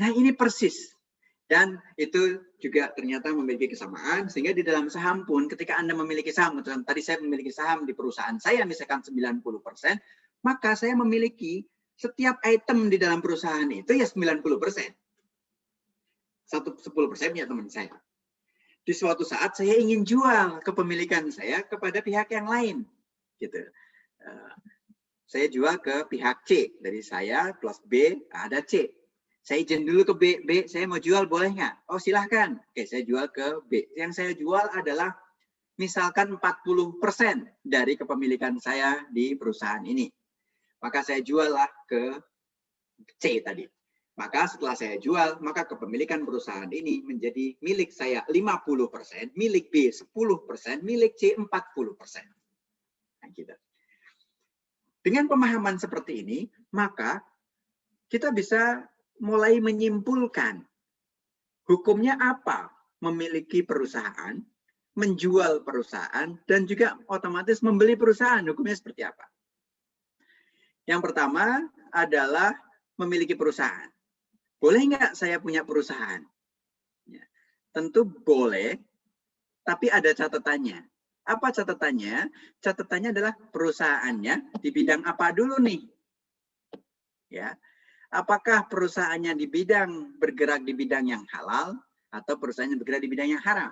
Nah ini persis. Dan itu juga ternyata memiliki kesamaan, sehingga di dalam saham pun ketika Anda memiliki saham, tadi saya memiliki saham di perusahaan saya misalkan 90%, maka saya memiliki setiap item di dalam perusahaan itu ya 90%. 10% punya teman saya. Di suatu saat saya ingin jual kepemilikan saya kepada pihak yang lain, gitu. Saya jual ke pihak C, dari saya plus B ada C. Saya izin dulu ke B, saya mau jual boleh nggak? Oh silahkan. Oke, saya jual ke B. Yang saya jual adalah misalkan 40% dari kepemilikan saya di perusahaan ini. Maka saya juallah ke C tadi. Maka setelah saya jual, maka kepemilikan perusahaan ini menjadi milik saya 50%, milik B 10%, milik C 40%. Nah, gitu. Dengan pemahaman seperti ini, maka kita bisa mulai menyimpulkan hukumnya apa memiliki perusahaan, menjual perusahaan, dan juga otomatis membeli perusahaan. Hukumnya seperti apa? Yang pertama adalah memiliki perusahaan. Boleh nggak saya punya perusahaan? Ya, tentu boleh, tapi ada catatannya. Apa catatannya? Catatannya adalah perusahaannya di bidang apa dulu nih? Ya, apakah perusahaannya bergerak di bidang yang halal atau perusahaannya bergerak di bidang yang haram?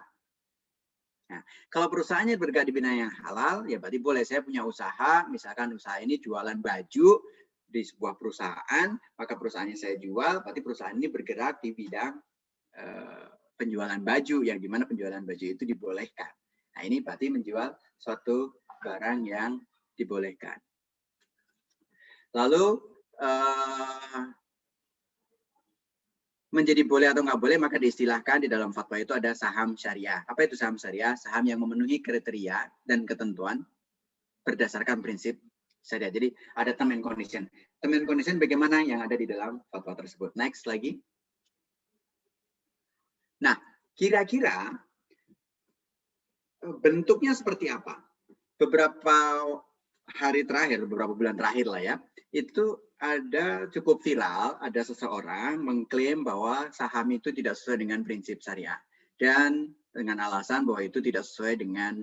Nah, kalau perusahaannya bergerak di bidang yang halal, ya berarti boleh saya punya usaha, misalkan usaha ini jualan baju di sebuah perusahaan, maka perusahaannya saya jual, berarti perusahaan ini bergerak di bidang penjualan baju, yang dimana penjualan baju itu dibolehkan. Nah ini berarti menjual suatu barang yang dibolehkan. Lalu menjadi boleh atau nggak boleh, maka diistilahkan di dalam fatwa itu ada saham syariah. Apa itu saham syariah? Saham yang memenuhi kriteria dan ketentuan berdasarkan prinsip syariah. Jadi ada term and condition. Term and condition bagaimana yang ada di dalam fatwa tersebut. Next lagi. Nah, kira-kira bentuknya seperti apa? Beberapa hari terakhir, beberapa bulan terakhir lah ya, itu ada cukup viral, ada seseorang mengklaim bahwa saham itu tidak sesuai dengan prinsip syariah. Dan dengan alasan bahwa itu tidak sesuai dengan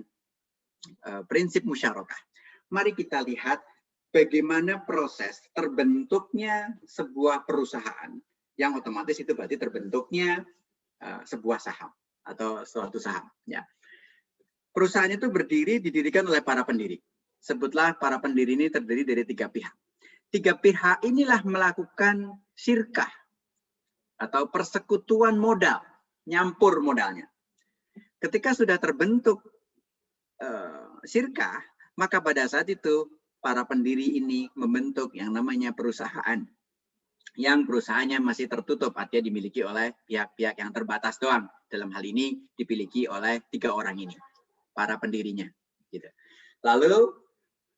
prinsip musyarakah. Mari kita lihat bagaimana proses terbentuknya sebuah perusahaan, yang otomatis itu berarti terbentuknya sebuah saham atau suatu saham. Ya. perusahaan itu didirikan oleh para pendiri. Sebutlah para pendiri ini terdiri dari 3 pihak. 3 pihak inilah melakukan syirkah atau persekutuan modal, nyampur modalnya. Ketika sudah terbentuk syirkah, maka pada saat itu para pendiri ini membentuk yang namanya perusahaan. Yang perusahaannya masih tertutup, artinya dimiliki oleh pihak-pihak yang terbatas doang. Dalam hal ini dimiliki oleh 3 orang ini, para pendirinya. Gitu. Lalu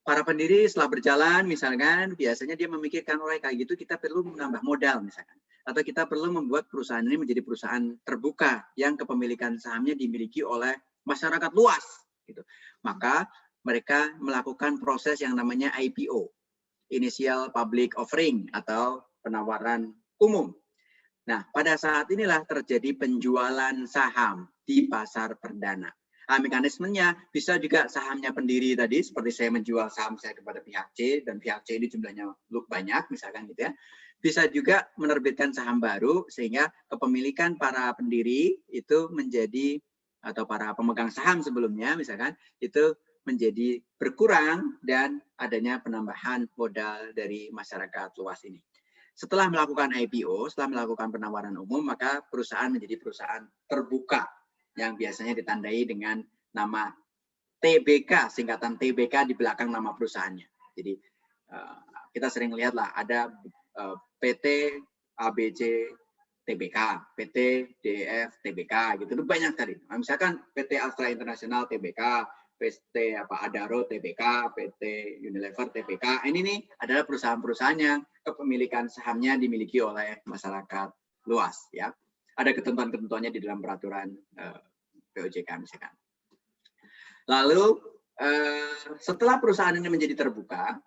para pendiri setelah berjalan, misalkan biasanya dia memikirkan, oleh kayak gitu kita perlu menambah modal misalkan. Atau kita perlu membuat perusahaan ini menjadi perusahaan terbuka yang kepemilikan sahamnya dimiliki oleh masyarakat luas. Gitu. Maka mereka melakukan proses yang namanya IPO, Initial Public Offering atau penawaran umum. Nah, pada saat inilah terjadi penjualan saham di pasar perdana. Nah, mekanismenya bisa juga sahamnya pendiri tadi, seperti saya menjual saham saya kepada pihak C, dan pihak C ini jumlahnya banyak, misalkan gitu ya. Bisa juga menerbitkan saham baru, sehingga kepemilikan para pendiri itu menjadi, atau para pemegang saham sebelumnya, misalkan, itu menjadi berkurang dan adanya penambahan modal dari masyarakat luas ini. Setelah melakukan IPO, setelah melakukan penawaran umum, maka perusahaan menjadi perusahaan terbuka yang biasanya ditandai dengan nama TBK, singkatan TBK di belakang nama perusahaannya. Jadi kita sering lihatlah ada PT ABC TBK, PT DF TBK, gitu. Itu banyak tadi. Nah, misalkan PT Astra International TBK, PT Adaro TBK, PT Unilever TBK. Ini nih adalah perusahaan-perusahaan yang kepemilikan sahamnya dimiliki oleh masyarakat luas, ya. Ada ketentuan-ketentuannya di dalam peraturan POJK misalkan. Lalu setelah perusahaan ini menjadi terbuka,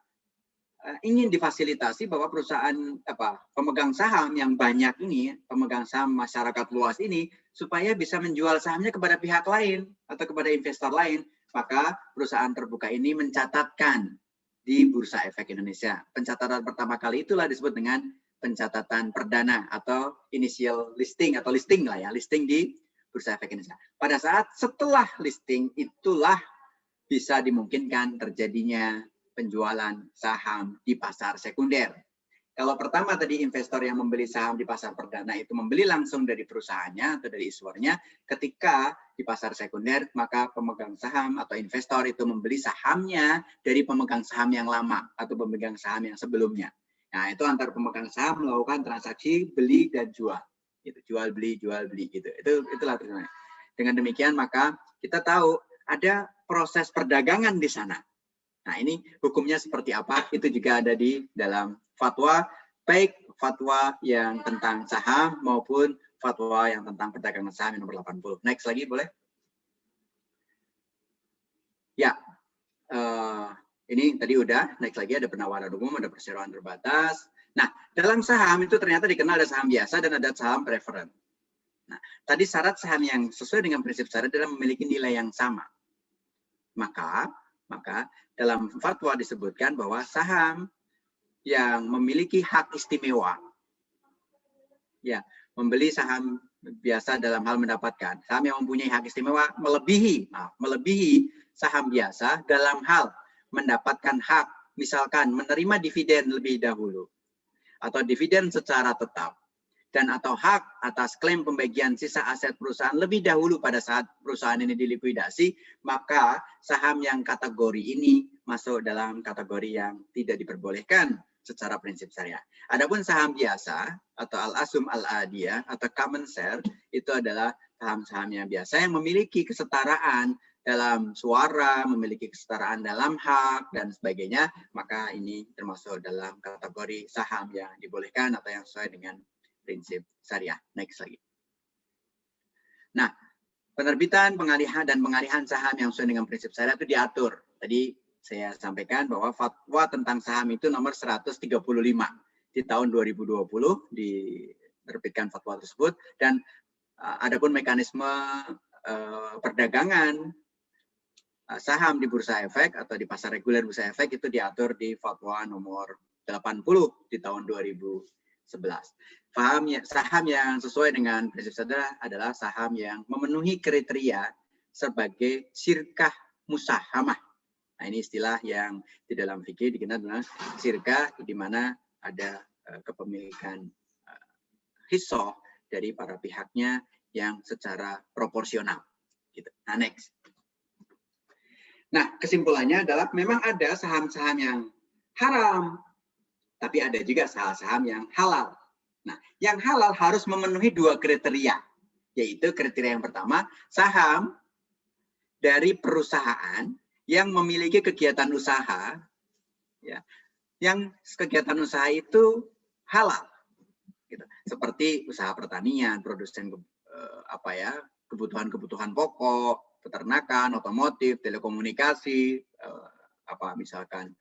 ingin difasilitasi bahwa perusahaan pemegang saham yang banyak ini, pemegang saham masyarakat luas ini, supaya bisa menjual sahamnya kepada pihak lain atau kepada investor lain. Maka perusahaan terbuka ini mencatatkan di Bursa Efek Indonesia. Pencatatan pertama kali itulah disebut dengan pencatatan perdana atau initial listing atau listing lah ya, listing di Bursa Efek Indonesia. Pada saat setelah listing itulah bisa dimungkinkan terjadinya penjualan saham di pasar sekunder. Kalau pertama tadi investor yang membeli saham di pasar perdana itu membeli langsung dari perusahaannya atau dari issuernya, ketika di pasar sekunder maka pemegang saham atau investor itu membeli sahamnya dari pemegang saham yang lama atau pemegang saham yang sebelumnya. Nah, itu antar pemegang saham melakukan transaksi beli dan jual. Gitu, jual beli gitu. Itulah tujuannya. Dengan demikian maka kita tahu ada proses perdagangan di sana. Nah, ini hukumnya seperti apa? Itu juga ada di dalam fatwa, baik fatwa yang tentang saham maupun fatwa yang tentang perdagangan saham yang nomor 80. Next lagi boleh? Ya, ini tadi udah. Next lagi ada penawaran umum, ada perseroan terbatas. Nah, dalam saham itu ternyata dikenal ada saham biasa dan ada saham preferred. Nah, tadi syarat saham yang sesuai dengan prinsip syariat adalah memiliki nilai yang sama. Maka dalam fatwa disebutkan bahwa saham yang memiliki hak istimewa, ya, membeli saham biasa dalam hal mendapatkan, saham yang mempunyai hak istimewa melebihi saham biasa dalam hal mendapatkan hak, misalkan menerima dividen lebih dahulu, atau dividen secara tetap, dan atau hak atas klaim pembagian sisa aset perusahaan lebih dahulu pada saat perusahaan ini dilikuidasi, maka saham yang kategori ini masuk dalam kategori yang tidak diperbolehkan secara prinsip syariah. Adapun saham biasa atau al-asum al-adiyah atau common share itu adalah saham-saham yang biasa yang memiliki kesetaraan dalam suara, memiliki kesetaraan dalam hak dan sebagainya, maka ini termasuk dalam kategori saham yang dibolehkan atau yang sesuai dengan prinsip syariah. Next lagi. Nah, penerbitan, pengalihan, dan pengalihan saham yang sesuai dengan prinsip syariah itu diatur. Tadi saya sampaikan bahwa fatwa tentang saham itu nomor 135 di tahun 2020 diterbitkan fatwa tersebut, dan adapun mekanisme perdagangan saham di Bursa Efek atau di pasar reguler Bursa Efek itu diatur di fatwa nomor 80 di tahun 2011. Saham yang sesuai dengan prinsip syariah adalah saham yang memenuhi kriteria sebagai syirkah musahamah. Nah, ini istilah yang di dalam fikih dikenal dengan syirkah, di mana ada kepemilikan hissah dari para pihaknya yang secara proporsional. Gitu. Nah, next. Nah, kesimpulannya adalah memang ada saham-saham yang haram, tapi ada juga saham-saham yang halal. Nah, yang halal harus memenuhi 2 kriteria, yaitu kriteria yang pertama, saham dari perusahaan yang memiliki kegiatan usaha, ya, yang kegiatan usaha itu halal, gitu. Seperti usaha pertanian, produsen kebutuhan-kebutuhan pokok, peternakan, otomotif, telekomunikasi, misalkan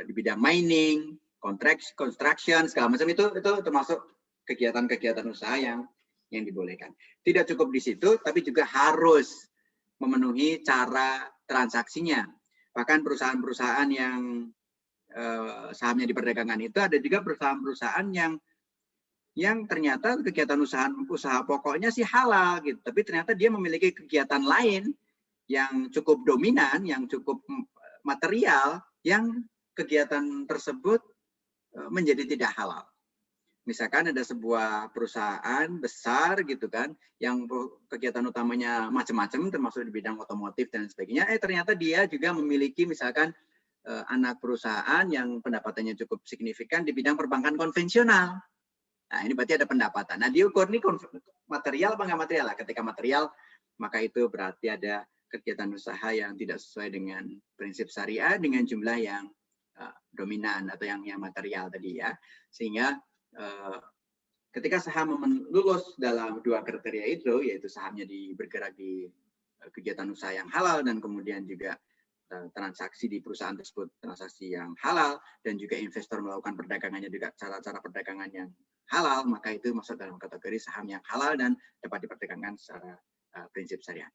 di bidang mining, construction, segala macam itu termasuk kegiatan-kegiatan usaha yang dibolehkan. Tidak cukup di situ, tapi juga harus memenuhi cara transaksinya. Bahkan perusahaan-perusahaan yang sahamnya diperdagangkan itu ada juga perusahaan-perusahaan yang ternyata kegiatan usaha pokoknya sih halal gitu, tapi ternyata dia memiliki kegiatan lain yang cukup dominan, yang cukup material, yang kegiatan tersebut menjadi tidak halal. Misalkan ada sebuah perusahaan besar gitu kan, yang kegiatan utamanya macam-macam, termasuk di bidang otomotif dan sebagainya. Ternyata dia juga memiliki misalkan anak perusahaan yang pendapatannya cukup signifikan di bidang perbankan konvensional. Nah, ini berarti ada pendapatan. Nah, diukur ini material apa nggak material? Ketika material, maka itu berarti ada kegiatan usaha yang tidak sesuai dengan prinsip syariah dengan jumlah yang dominan atau yang material tadi ya. Sehingga ketika saham lulus dalam 2 kriteria itu, yaitu sahamnya bergerak di kegiatan usaha yang halal dan kemudian juga transaksi di perusahaan tersebut transaksi yang halal dan juga investor melakukan perdagangannya juga cara-cara perdagangan yang halal, maka itu masuk dalam kategori saham yang halal dan dapat diperdagangkan secara prinsip syariah.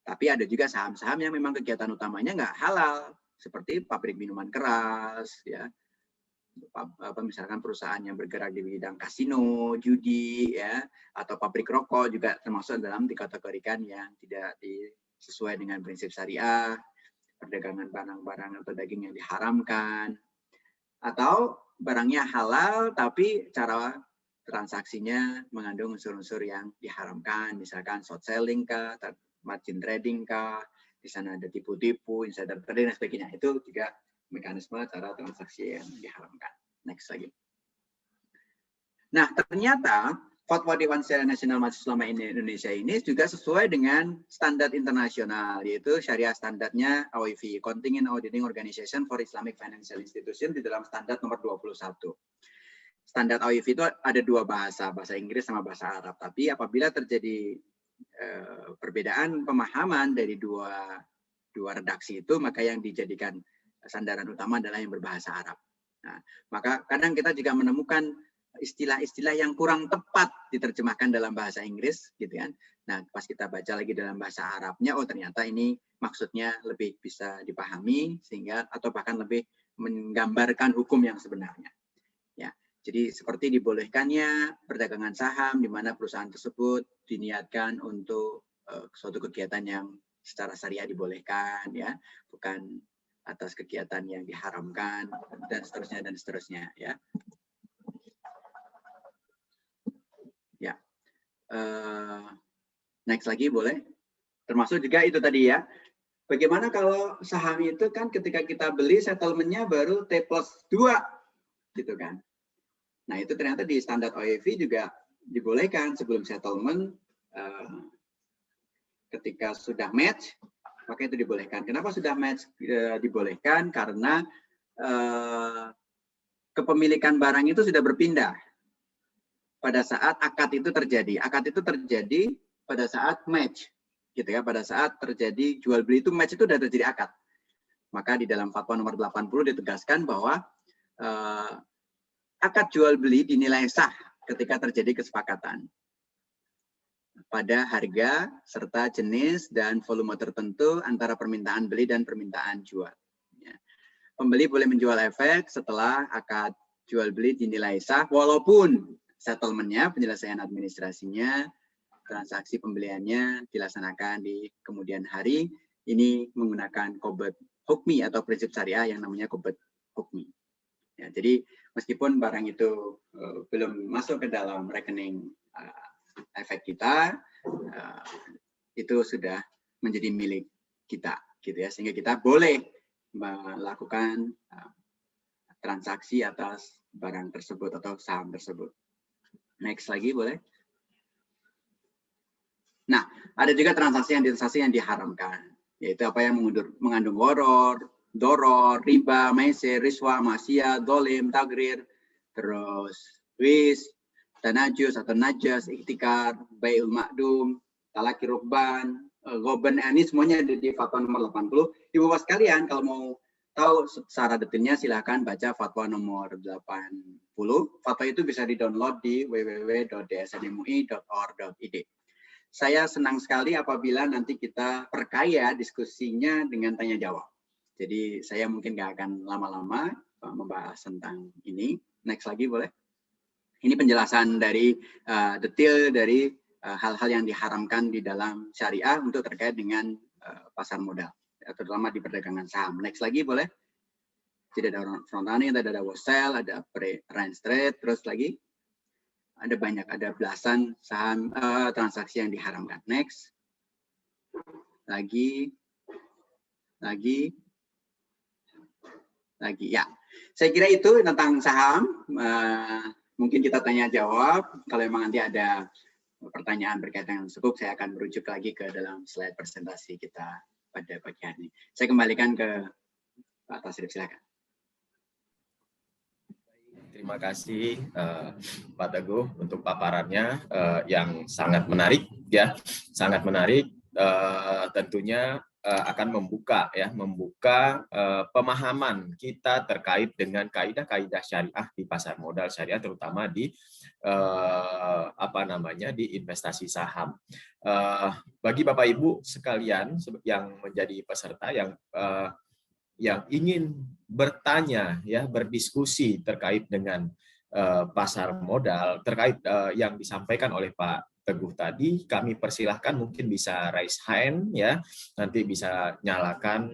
Tapi ada juga saham-saham yang memang kegiatan utamanya nggak halal, seperti pabrik minuman keras, ya, misalkan perusahaan yang bergerak di bidang kasino, judi, ya, atau pabrik rokok juga termasuk dalam dikategorikan yang tidak sesuai dengan prinsip syariah, perdagangan barang-barang atau daging yang diharamkan, atau barangnya halal tapi cara transaksinya mengandung unsur-unsur yang diharamkan, misalkan short selling kah, margin trading kah, di sana ada tipu-tipu, insider trading dan sebagainya. Itu juga mekanisme cara transaksi yang diharamkan. Next lagi. Nah, ternyata Fatwa Dewan Syariah Nasional Majelis Ulama Indonesia ini juga sesuai dengan standar internasional, yaitu syariah standarnya AOIF, Continuing Auditing Organization for Islamic Financial Institution, di dalam standar nomor 21. Standar AOIF itu ada 2 bahasa Inggris sama bahasa Arab. Tapi apabila terjadi perbedaan pemahaman dari dua redaksi itu, maka yang dijadikan sandaran utama adalah yang berbahasa Arab. Nah, maka kadang kita juga menemukan istilah-istilah yang kurang tepat diterjemahkan dalam bahasa Inggris, gitu kan. Nah, pas kita baca lagi dalam bahasa Arabnya, oh ternyata ini maksudnya lebih bisa dipahami sehingga atau bahkan lebih menggambarkan hukum yang sebenarnya. Ya, jadi seperti dibolehkannya perdagangan saham di mana perusahaan tersebut diniatkan untuk suatu kegiatan yang secara syariah dibolehkan, ya, bukan atas kegiatan yang diharamkan dan seterusnya ya. Ya, next lagi boleh. Termasuk juga itu tadi ya. Bagaimana kalau saham itu kan ketika kita beli settlementnya baru T+2 gitu kan. Nah itu ternyata di standar OIV juga dibolehkan sebelum settlement. Ketika sudah match, maka itu dibolehkan. Kenapa sudah match dibolehkan? Karena kepemilikan barang itu sudah berpindah pada saat akad itu terjadi. Akad itu terjadi pada saat match, gitu ya. Pada saat terjadi jual beli itu match itu sudah terjadi akad. Maka di dalam fatwa nomor 80 ditegaskan bahwa akad jual beli dinilai sah ketika terjadi kesepakatan pada harga serta jenis dan volume tertentu antara permintaan beli dan permintaan jual. Ya. Pembeli boleh menjual efek setelah akad jual beli dinilai sah, walaupun settlementnya, penyelesaian administrasinya transaksi pembeliannya dilaksanakan di kemudian hari, ini menggunakan qobed hukmi atau prinsip syariah yang namanya qobed hukmi. Ya, jadi meskipun barang itu belum masuk ke dalam rekening efek kita, itu sudah menjadi milik kita, gitu ya, sehingga kita boleh melakukan transaksi atas barang tersebut atau saham tersebut. Next lagi boleh. Nah, ada juga transaksi yang diharamkan, yaitu apa yang mengandung doror, riba, maisir, riswa, maksiat, dolim, tagrir, terus wis, tanajus atau najas, iktikar, bai'ul ma'dum, talaki rukban, goben, ini semuanya ada di fatwa nomor 80. Ibu bapak sekalian, kalau mau tahu secara detailnya silahkan baca fatwa nomor 80. Fatwa itu bisa di-download di www.dsnmui.or.id. Saya senang sekali apabila nanti kita perkaya diskusinya dengan tanya jawab. Jadi saya mungkin nggak akan lama-lama membahas tentang ini. Next lagi boleh. Ini penjelasan dari detail dari hal-hal yang diharamkan di dalam syariah untuk terkait dengan pasar modal, terutama di perdagangan saham. Next lagi boleh. Tidak ada front running, tidak ada wash sell, ada range trade, terus lagi ada banyak, ada belasan saham transaksi yang diharamkan. Next. Lagi. Ya. Saya kira itu tentang saham. Mungkin kita tanya jawab. Kalau memang nanti ada pertanyaan berkaitan dengan sukuk, saya akan merujuk lagi ke dalam slide presentasi kita pada pagi hari ini. Saya kembalikan ke Pak Tasrif, silakan. Terima kasih Pak Teguh untuk paparannya yang sangat menarik, ya, sangat menarik. Tentunya akan membuka pemahaman kita terkait dengan kaidah-kaidah syariah di pasar modal syariah, terutama di di investasi saham. Bagi Bapak Ibu sekalian yang menjadi peserta yang ingin bertanya, ya, berdiskusi terkait dengan pasar modal, terkait yang disampaikan oleh Pak Teguh tadi, kami persilahkan mungkin bisa raise hand, ya, nanti bisa nyalakan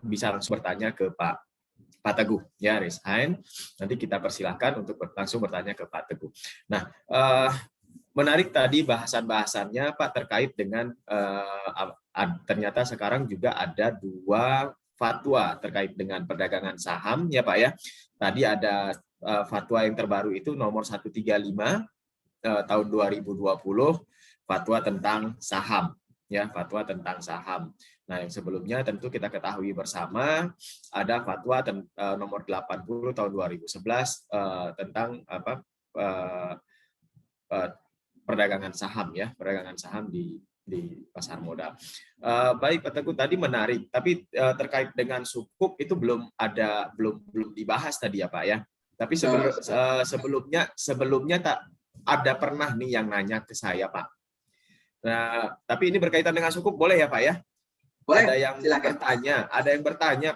bisa langsung bertanya ke Pak Teguh, ya, raise hand, nanti kita persilahkan untuk langsung bertanya ke Pak Teguh. Nah, menarik tadi bahasan-bahasannya Pak terkait dengan ternyata sekarang juga ada 2 fatwa terkait dengan perdagangan saham, ya Pak, ya. Tadi ada fatwa yang terbaru itu nomor 135 tahun 2020, fatwa tentang saham, ya, fatwa tentang saham. Nah, yang sebelumnya tentu kita ketahui bersama ada fatwa nomor 80 tahun 2011 tentang perdagangan saham, ya, perdagangan saham di pasar modal. Baik Pak Teguh, tadi menarik, tapi terkait dengan sukuk itu belum dibahas tadi, ya Pak, ya. Tapi sebelumnya tak ada pernah nih yang nanya ke saya, Pak. Nah, tapi ini berkaitan dengan sukuk, boleh ya Pak, ya? Boleh, ada yang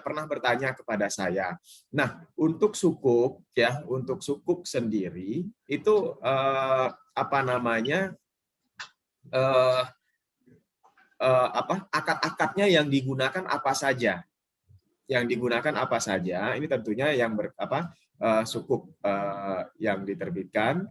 pernah bertanya kepada saya. Nah, untuk sukuk, ya, untuk sukuk sendiri itu akad-akadnya yang digunakan apa saja? Yang digunakan apa saja? Ini tentunya yang sukuk yang diterbitkan.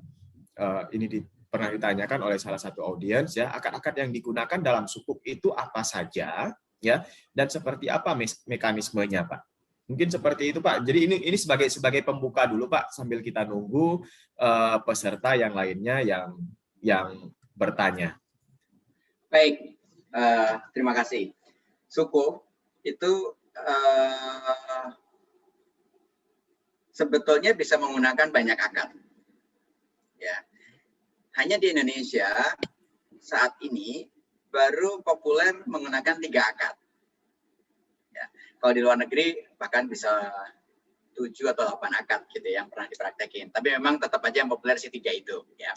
Ini pernah ditanyakan oleh salah satu audiens, ya, akad-akad yang digunakan dalam sukuk itu apa saja, ya, dan seperti apa mekanismenya, Pak? Mungkin seperti itu, Pak. Jadi ini sebagai pembuka dulu, Pak, sambil kita nunggu peserta yang lainnya yang bertanya. Baik, terima kasih. Sukuk itu sebetulnya bisa menggunakan banyak akad. Ya, hanya di Indonesia saat ini baru populer menggunakan 3 akad. Ya, kalau di luar negeri bahkan bisa 7 atau 8 akad gitu yang pernah dipraktekin. Tapi memang tetap aja yang populer si 3 itu. Ya,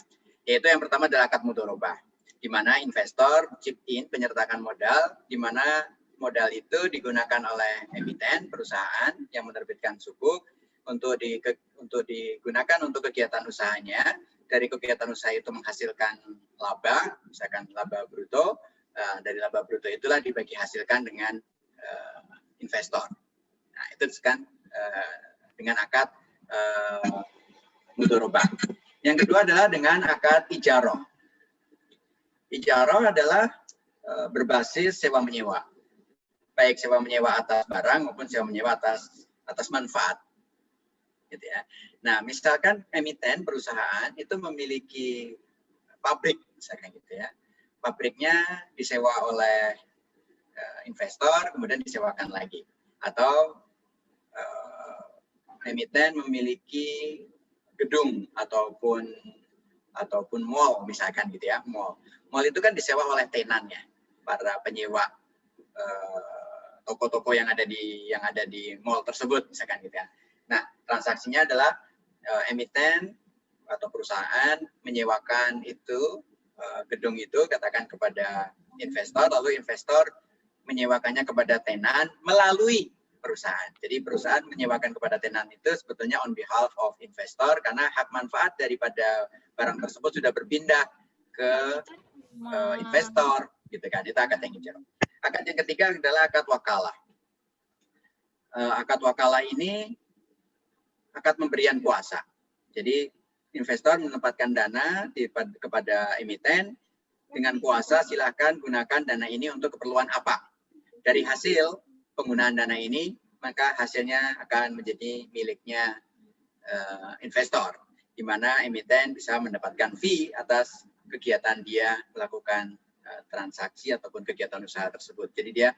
yaitu yang pertama adalah akad mudharabah, di mana investor chip in penyertakan modal, di mana modal itu digunakan oleh emiten perusahaan yang menerbitkan sukuk untuk digunakan untuk kegiatan usahanya, dari kegiatan usaha itu menghasilkan laba, misalkan laba bruto, dari laba bruto itulah dibagi hasilkan dengan investor. Nah, itu kan dengan akad mudharabah. Yang kedua adalah dengan akad ijarah. Ijarah adalah berbasis sewa menyewa, baik sewa menyewa atas barang maupun sewa menyewa atas manfaat, gitu ya. Nah, misalkan emiten perusahaan itu memiliki pabrik, misalkan gitu ya, pabriknya disewa oleh investor kemudian disewakan lagi, atau emiten memiliki gedung ataupun mall, misalkan gitu ya, mall itu kan disewa oleh tenannya, para penyewa toko-toko yang ada di mall tersebut, misalkan gitu ya. Nah, transaksinya adalah emiten atau perusahaan menyewakan itu gedung itu katakan kepada investor, lalu investor menyewakannya kepada tenan melalui perusahaan. Jadi perusahaan menyewakan kepada tenan itu sebetulnya on behalf of investor karena hak manfaat daripada barang tersebut sudah berpindah ke investor, gitu kan. Itu akad yang ijarah. Akad yang ketiga adalah akad wakalah. Akad wakalah ini akad pemberian kuasa. Jadi investor menempatkan dana kepada emiten dengan kuasa, silakan gunakan dana ini untuk keperluan apa. Dari hasil penggunaan dana ini, maka hasilnya akan menjadi miliknya investor, di mana emiten bisa mendapatkan fee atas kegiatan dia melakukan transaksi ataupun kegiatan usaha tersebut. Jadi dia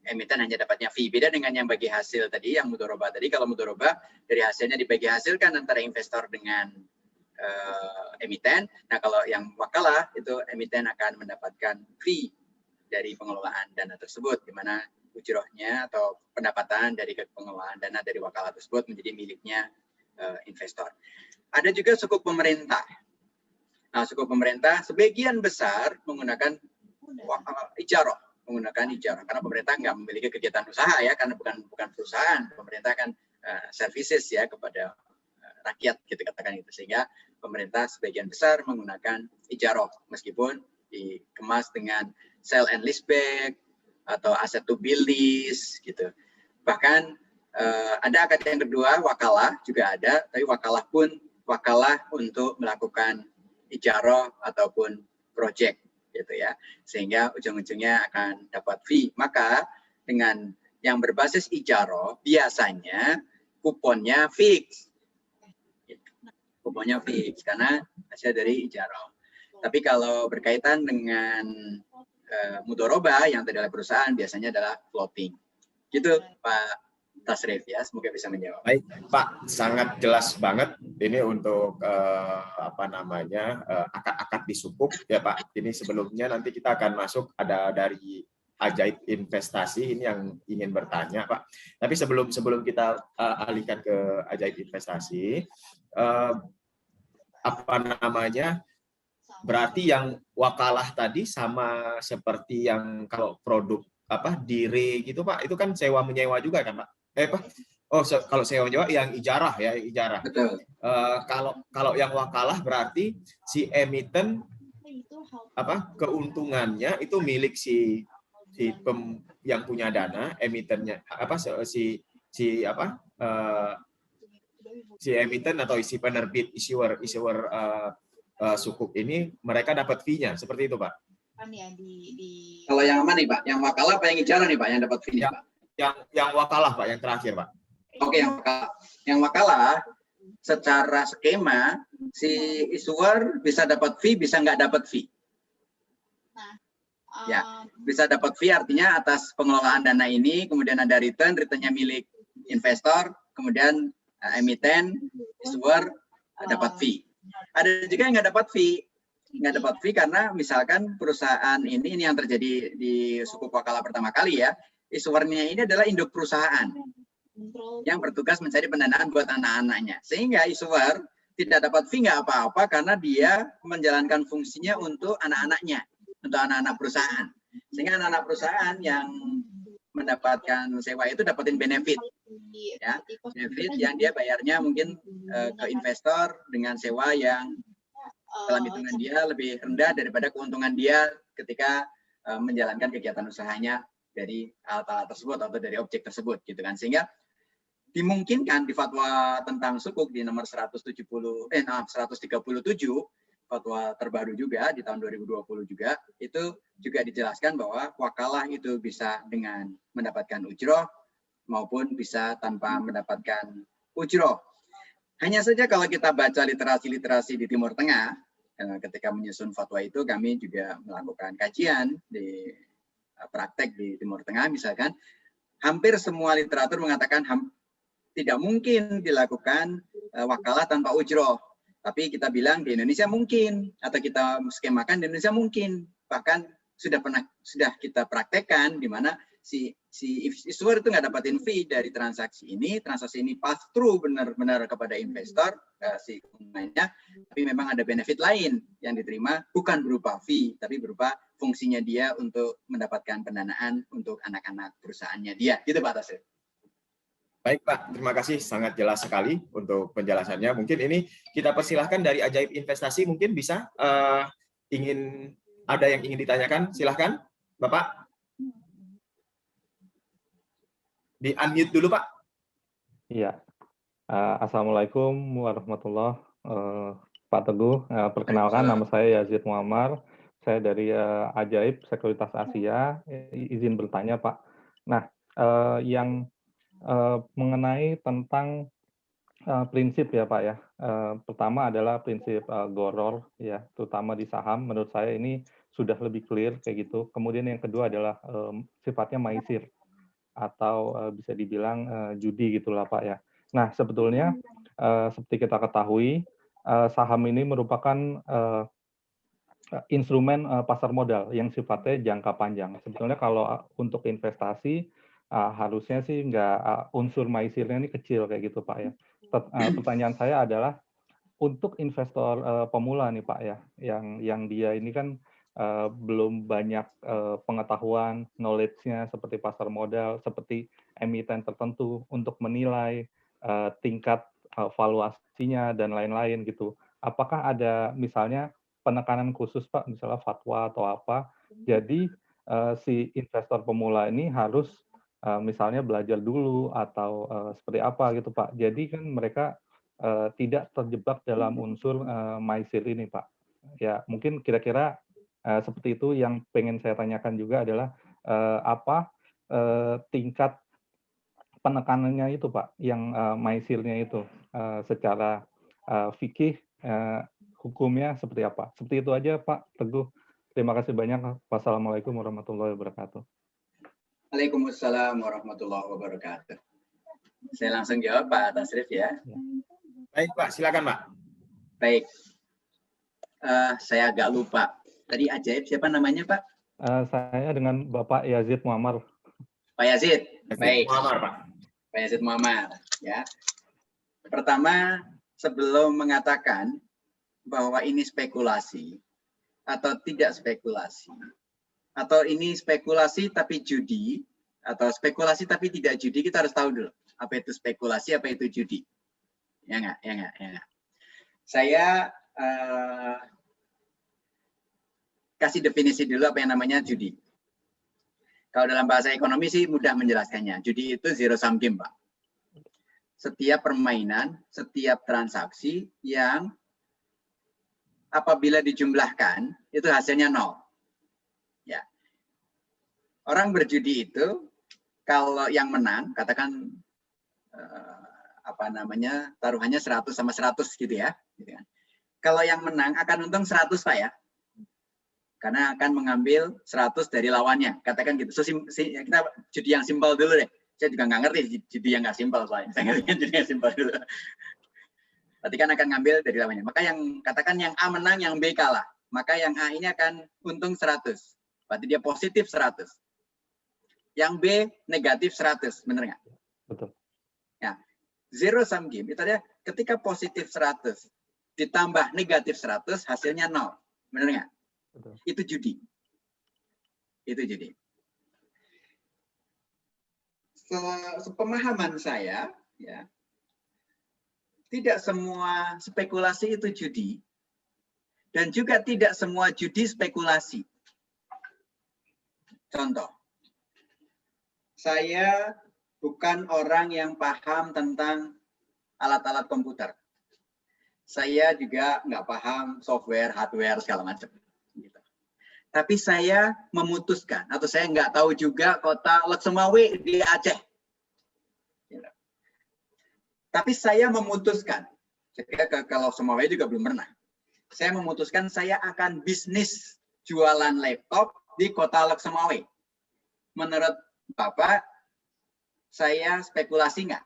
emiten hanya dapatnya fee. Beda dengan yang bagi hasil tadi, yang mudharabah tadi. Kalau mudharabah dari hasilnya dibagi hasilkan antara investor dengan emiten. Nah, kalau yang wakalah itu emiten akan mendapatkan fee dari pengelolaan dana tersebut, di mana ujrohnya atau pendapatan dari pengelolaan dana dari wakalah tersebut menjadi miliknya investor. Ada juga sukuk pemerintah. Nah, sukuk pemerintah sebagian besar menggunakan ijarah, karena pemerintah nggak memiliki kegiatan usaha ya, karena bukan perusahaan, pemerintah kan services ya kepada rakyat, gitu katakan itu, sehingga pemerintah sebagian besar menggunakan ijarah meskipun dikemas dengan sell and leaseback atau asset to bill lease gitu. Bahkan ada akad yang kedua, wakalah juga ada, tapi wakalah untuk melakukan ijarah ataupun project gitu ya, sehingga ujung-ujungnya akan dapat fee. Maka dengan yang berbasis ijarah biasanya kuponnya fix, kuponnya fix karena hasil dari ijarah. Tapi kalau berkaitan dengan mudharabah yang tadi oleh perusahaan biasanya adalah floating. Gitu Pak Tasrif ya, semoga bisa menjawab. Baik Pak, sangat jelas banget ini untuk akad-akad di sukuk ya Pak. Ini sebelumnya nanti kita akan masuk ada dari Ajaib Investasi ini yang ingin bertanya Pak. Tapi sebelum kita alihkan ke Ajaib Investasi, berarti yang wakalah tadi sama seperti yang kalau produk dire gitu Pak, itu kan sewa menyewa juga kan Pak? Kalau sewa menyewa yang ijarah ya, ijarah. Betul. Kalau yang wakalah berarti si emiten keuntungannya itu milik si yang punya dana, emitennya si emiten atau si penerbit issuer sukuk ini mereka dapat fee-nya seperti itu Pak. Kalau yang mana nih Pak? Yang wakalah apa yang ijarah nih Pak yang dapat fee-nya Pak? Yang wakalah Pak, yang terakhir Pak. Oke, yang wakalah secara skema si issuer bisa dapat fee, bisa nggak dapat fee. Ya, bisa dapat fee artinya atas pengelolaan dana ini, kemudian ada returnnya milik investor, kemudian emiten, issuer dapat fee. Ada juga yang nggak dapat fee karena misalkan perusahaan ini yang terjadi di sukuk wakalah pertama kali ya, issuernya ini adalah induk perusahaan yang bertugas mencari pendanaan buat anak-anaknya, sehingga issuer tidak dapat fee nggak apa-apa karena dia menjalankan fungsinya untuk anak-anaknya, untuk anak-anak perusahaan, sehingga anak-anak perusahaan yang mendapatkan sewa itu dapetin benefit ya, benefit yang dia bayarnya mungkin ke investor dengan sewa yang dalam hitungan dia lebih rendah daripada keuntungan dia ketika menjalankan kegiatan usahanya dari alat-alat tersebut atau dari objek tersebut gitu kan. Sehingga dimungkinkan di fatwa tentang sukuk di nomor 137 fatwa terbaru juga di tahun 2020 juga, itu juga dijelaskan bahwa wakalah itu bisa dengan mendapatkan ujroh maupun bisa tanpa mendapatkan ujroh. Hanya saja kalau kita baca literasi-literasi di Timur Tengah, ketika menyusun fatwa itu kami juga melakukan kajian di praktek di Timur Tengah misalkan, hampir semua literatur mengatakan tidak mungkin dilakukan wakalah tanpa ujroh. Tapi kita bilang di Indonesia mungkin, atau kita skemakan di Indonesia mungkin. Bahkan sudah kita praktekkan di mana si issuer itu nggak dapatin fee dari transaksi ini pass through benar-benar kepada investor si konsumennya, tapi memang ada benefit lain yang diterima bukan berupa fee, tapi berupa fungsinya dia untuk mendapatkan pendanaan untuk anak-anak perusahaannya dia. Gitu Pak Tasrif. Baik Pak, terima kasih, sangat jelas sekali untuk penjelasannya. Mungkin ini kita persilahkan dari Ajaib Investasi, mungkin bisa ada yang ingin ditanyakan, silahkan Bapak. Di unmute dulu Pak. Iya. Assalamualaikum warahmatullahi wabarakatuh. Pak Teguh, perkenalkan nama saya Yazid Muammar. Saya dari Ajaib Sekuritas Asia. Izin bertanya Pak. Nah, yang mengenai tentang prinsip ya Pak ya. Pertama adalah prinsip goror ya, terutama di saham. Menurut saya ini sudah lebih clear kayak gitu. Kemudian yang kedua adalah sifatnya maisir atau bisa dibilang judi gitulah Pak ya. Nah sebetulnya seperti kita ketahui saham ini merupakan instrumen pasar modal yang sifatnya jangka panjang. Sebetulnya kalau untuk investasi harusnya sih nggak unsur maisirnya ini kecil kayak gitu Pak ya. Pertanyaan saya adalah untuk investor pemula nih Pak ya, yang dia ini kan belum banyak pengetahuan, knowledge-nya seperti pasar modal, seperti emiten tertentu untuk menilai tingkat valuasinya dan lain-lain gitu. Apakah ada misalnya penekanan khusus Pak, misalnya fatwa atau apa? Jadi si investor pemula ini harus misalnya belajar dulu atau seperti apa gitu Pak. Jadi kan mereka tidak terjebak dalam unsur maisir ini Pak. Ya mungkin kira-kira seperti itu. Yang pengen saya tanyakan juga adalah apa tingkat penekanannya itu Pak, yang maisirnya itu secara fikih hukumnya seperti apa. Seperti itu aja Pak Teguh. Terima kasih banyak. Wassalamualaikum warahmatullahi wabarakatuh. Waalaikumsalam warahmatullahi wabarakatuh. Saya langsung jawab Pak Tasrif ya. Baik Pak, silakan Pak. Baik. Saya agak lupa. Tadi Ajaib siapa namanya Pak? Saya dengan Bapak Yazid Muammar. Pak Yazid. Baik. Muammar Pak. Pak Yazid Muammar. Ya. Pertama, sebelum mengatakan bahwa ini spekulasi atau tidak spekulasi, atau ini spekulasi tapi judi, atau spekulasi tapi tidak judi, kita harus tahu dulu apa itu spekulasi, apa itu judi. Ya enggak, ya enggak, ya enggak. Saya kasih definisi dulu apa yang namanya judi. Kalau dalam bahasa ekonomi sih mudah menjelaskannya. Judi itu zero sum game, Pak. Setiap permainan, setiap transaksi yang apabila dijumlahkan itu hasilnya 0. Ya. Orang berjudi itu kalau yang menang, katakan taruhannya 100 sama 100 gitu ya. Gitu kan. Kalau yang menang akan untung 100 Pak ya. Karena akan mengambil 100 dari lawannya. Katakan gitu. So, kita judi yang simpel dulu deh. Saya juga nggak ngerti judi yang nggak simpel Pak. Saya ngerti judi yang simpel dulu. Berarti kan akan ngambil dari lawannya. Maka yang katakan yang A menang, yang B kalah. Maka yang A ini akan untung 100. Berarti dia positif 100. Yang B negatif 100. Benar nggak? Betul. Ya. Zero sum game itu ada ketika positif 100 ditambah negatif 100 hasilnya 0. Benar nggak? Betul. Itu judi. Itu judi. Sepemahaman saya, ya, tidak semua spekulasi itu judi. Dan juga tidak semua judi spekulasi. Contoh, saya bukan orang yang paham tentang alat-alat komputer. Saya juga nggak paham software, hardware, segala macam. Gitu. Tapi saya memutuskan, atau saya nggak tahu juga kota Loksemawe di Aceh. Gitu. Tapi saya memutuskan, saya ke Loksemawe juga belum pernah. Saya memutuskan saya akan bisnis jualan laptop di kota Loksemawe. Menurut Bapak, saya spekulasi nggak?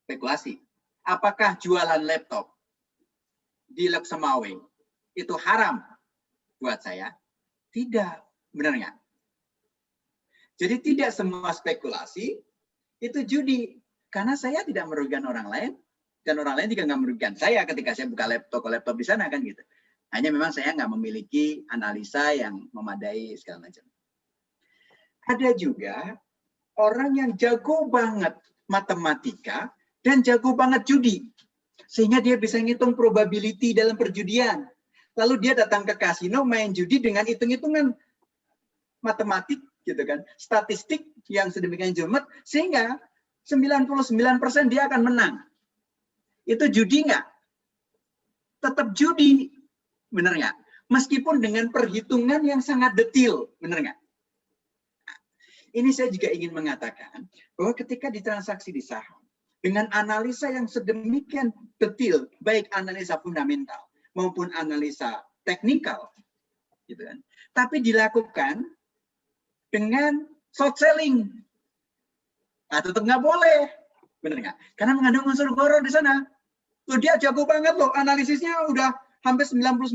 Spekulasi. Apakah jualan laptop di Loksemawe itu haram buat saya? Tidak, benar nggak? Jadi tidak semua spekulasi itu judi, karena saya tidak merugikan orang lain dan orang lain juga nggak merugikan saya ketika saya buka laptop di sana kan gitu. Hanya memang saya nggak memiliki analisa yang memadai segala macam. Ada juga orang yang jago banget matematika dan jago banget judi. Sehingga dia bisa ngitung probability dalam perjudian. Lalu dia datang ke kasino main judi dengan hitung-hitungan matematik gitu kan. Statistik yang sedemikian jelimet sehingga 99% dia akan menang. Itu judi nggak? Tetap judi. Benar nggak? Meskipun dengan perhitungan yang sangat detail. Benar nggak? Ini saya juga ingin mengatakan bahwa ketika ditransaksi di saham, dengan analisa yang sedemikian detail, baik analisa fundamental maupun analisa teknikal, gitu kan, tapi dilakukan dengan short selling, nah, tetap nggak boleh, benar nggak? Karena mengandung unsur gharar di sana. Tuh dia jago banget loh, analisisnya udah hampir 99%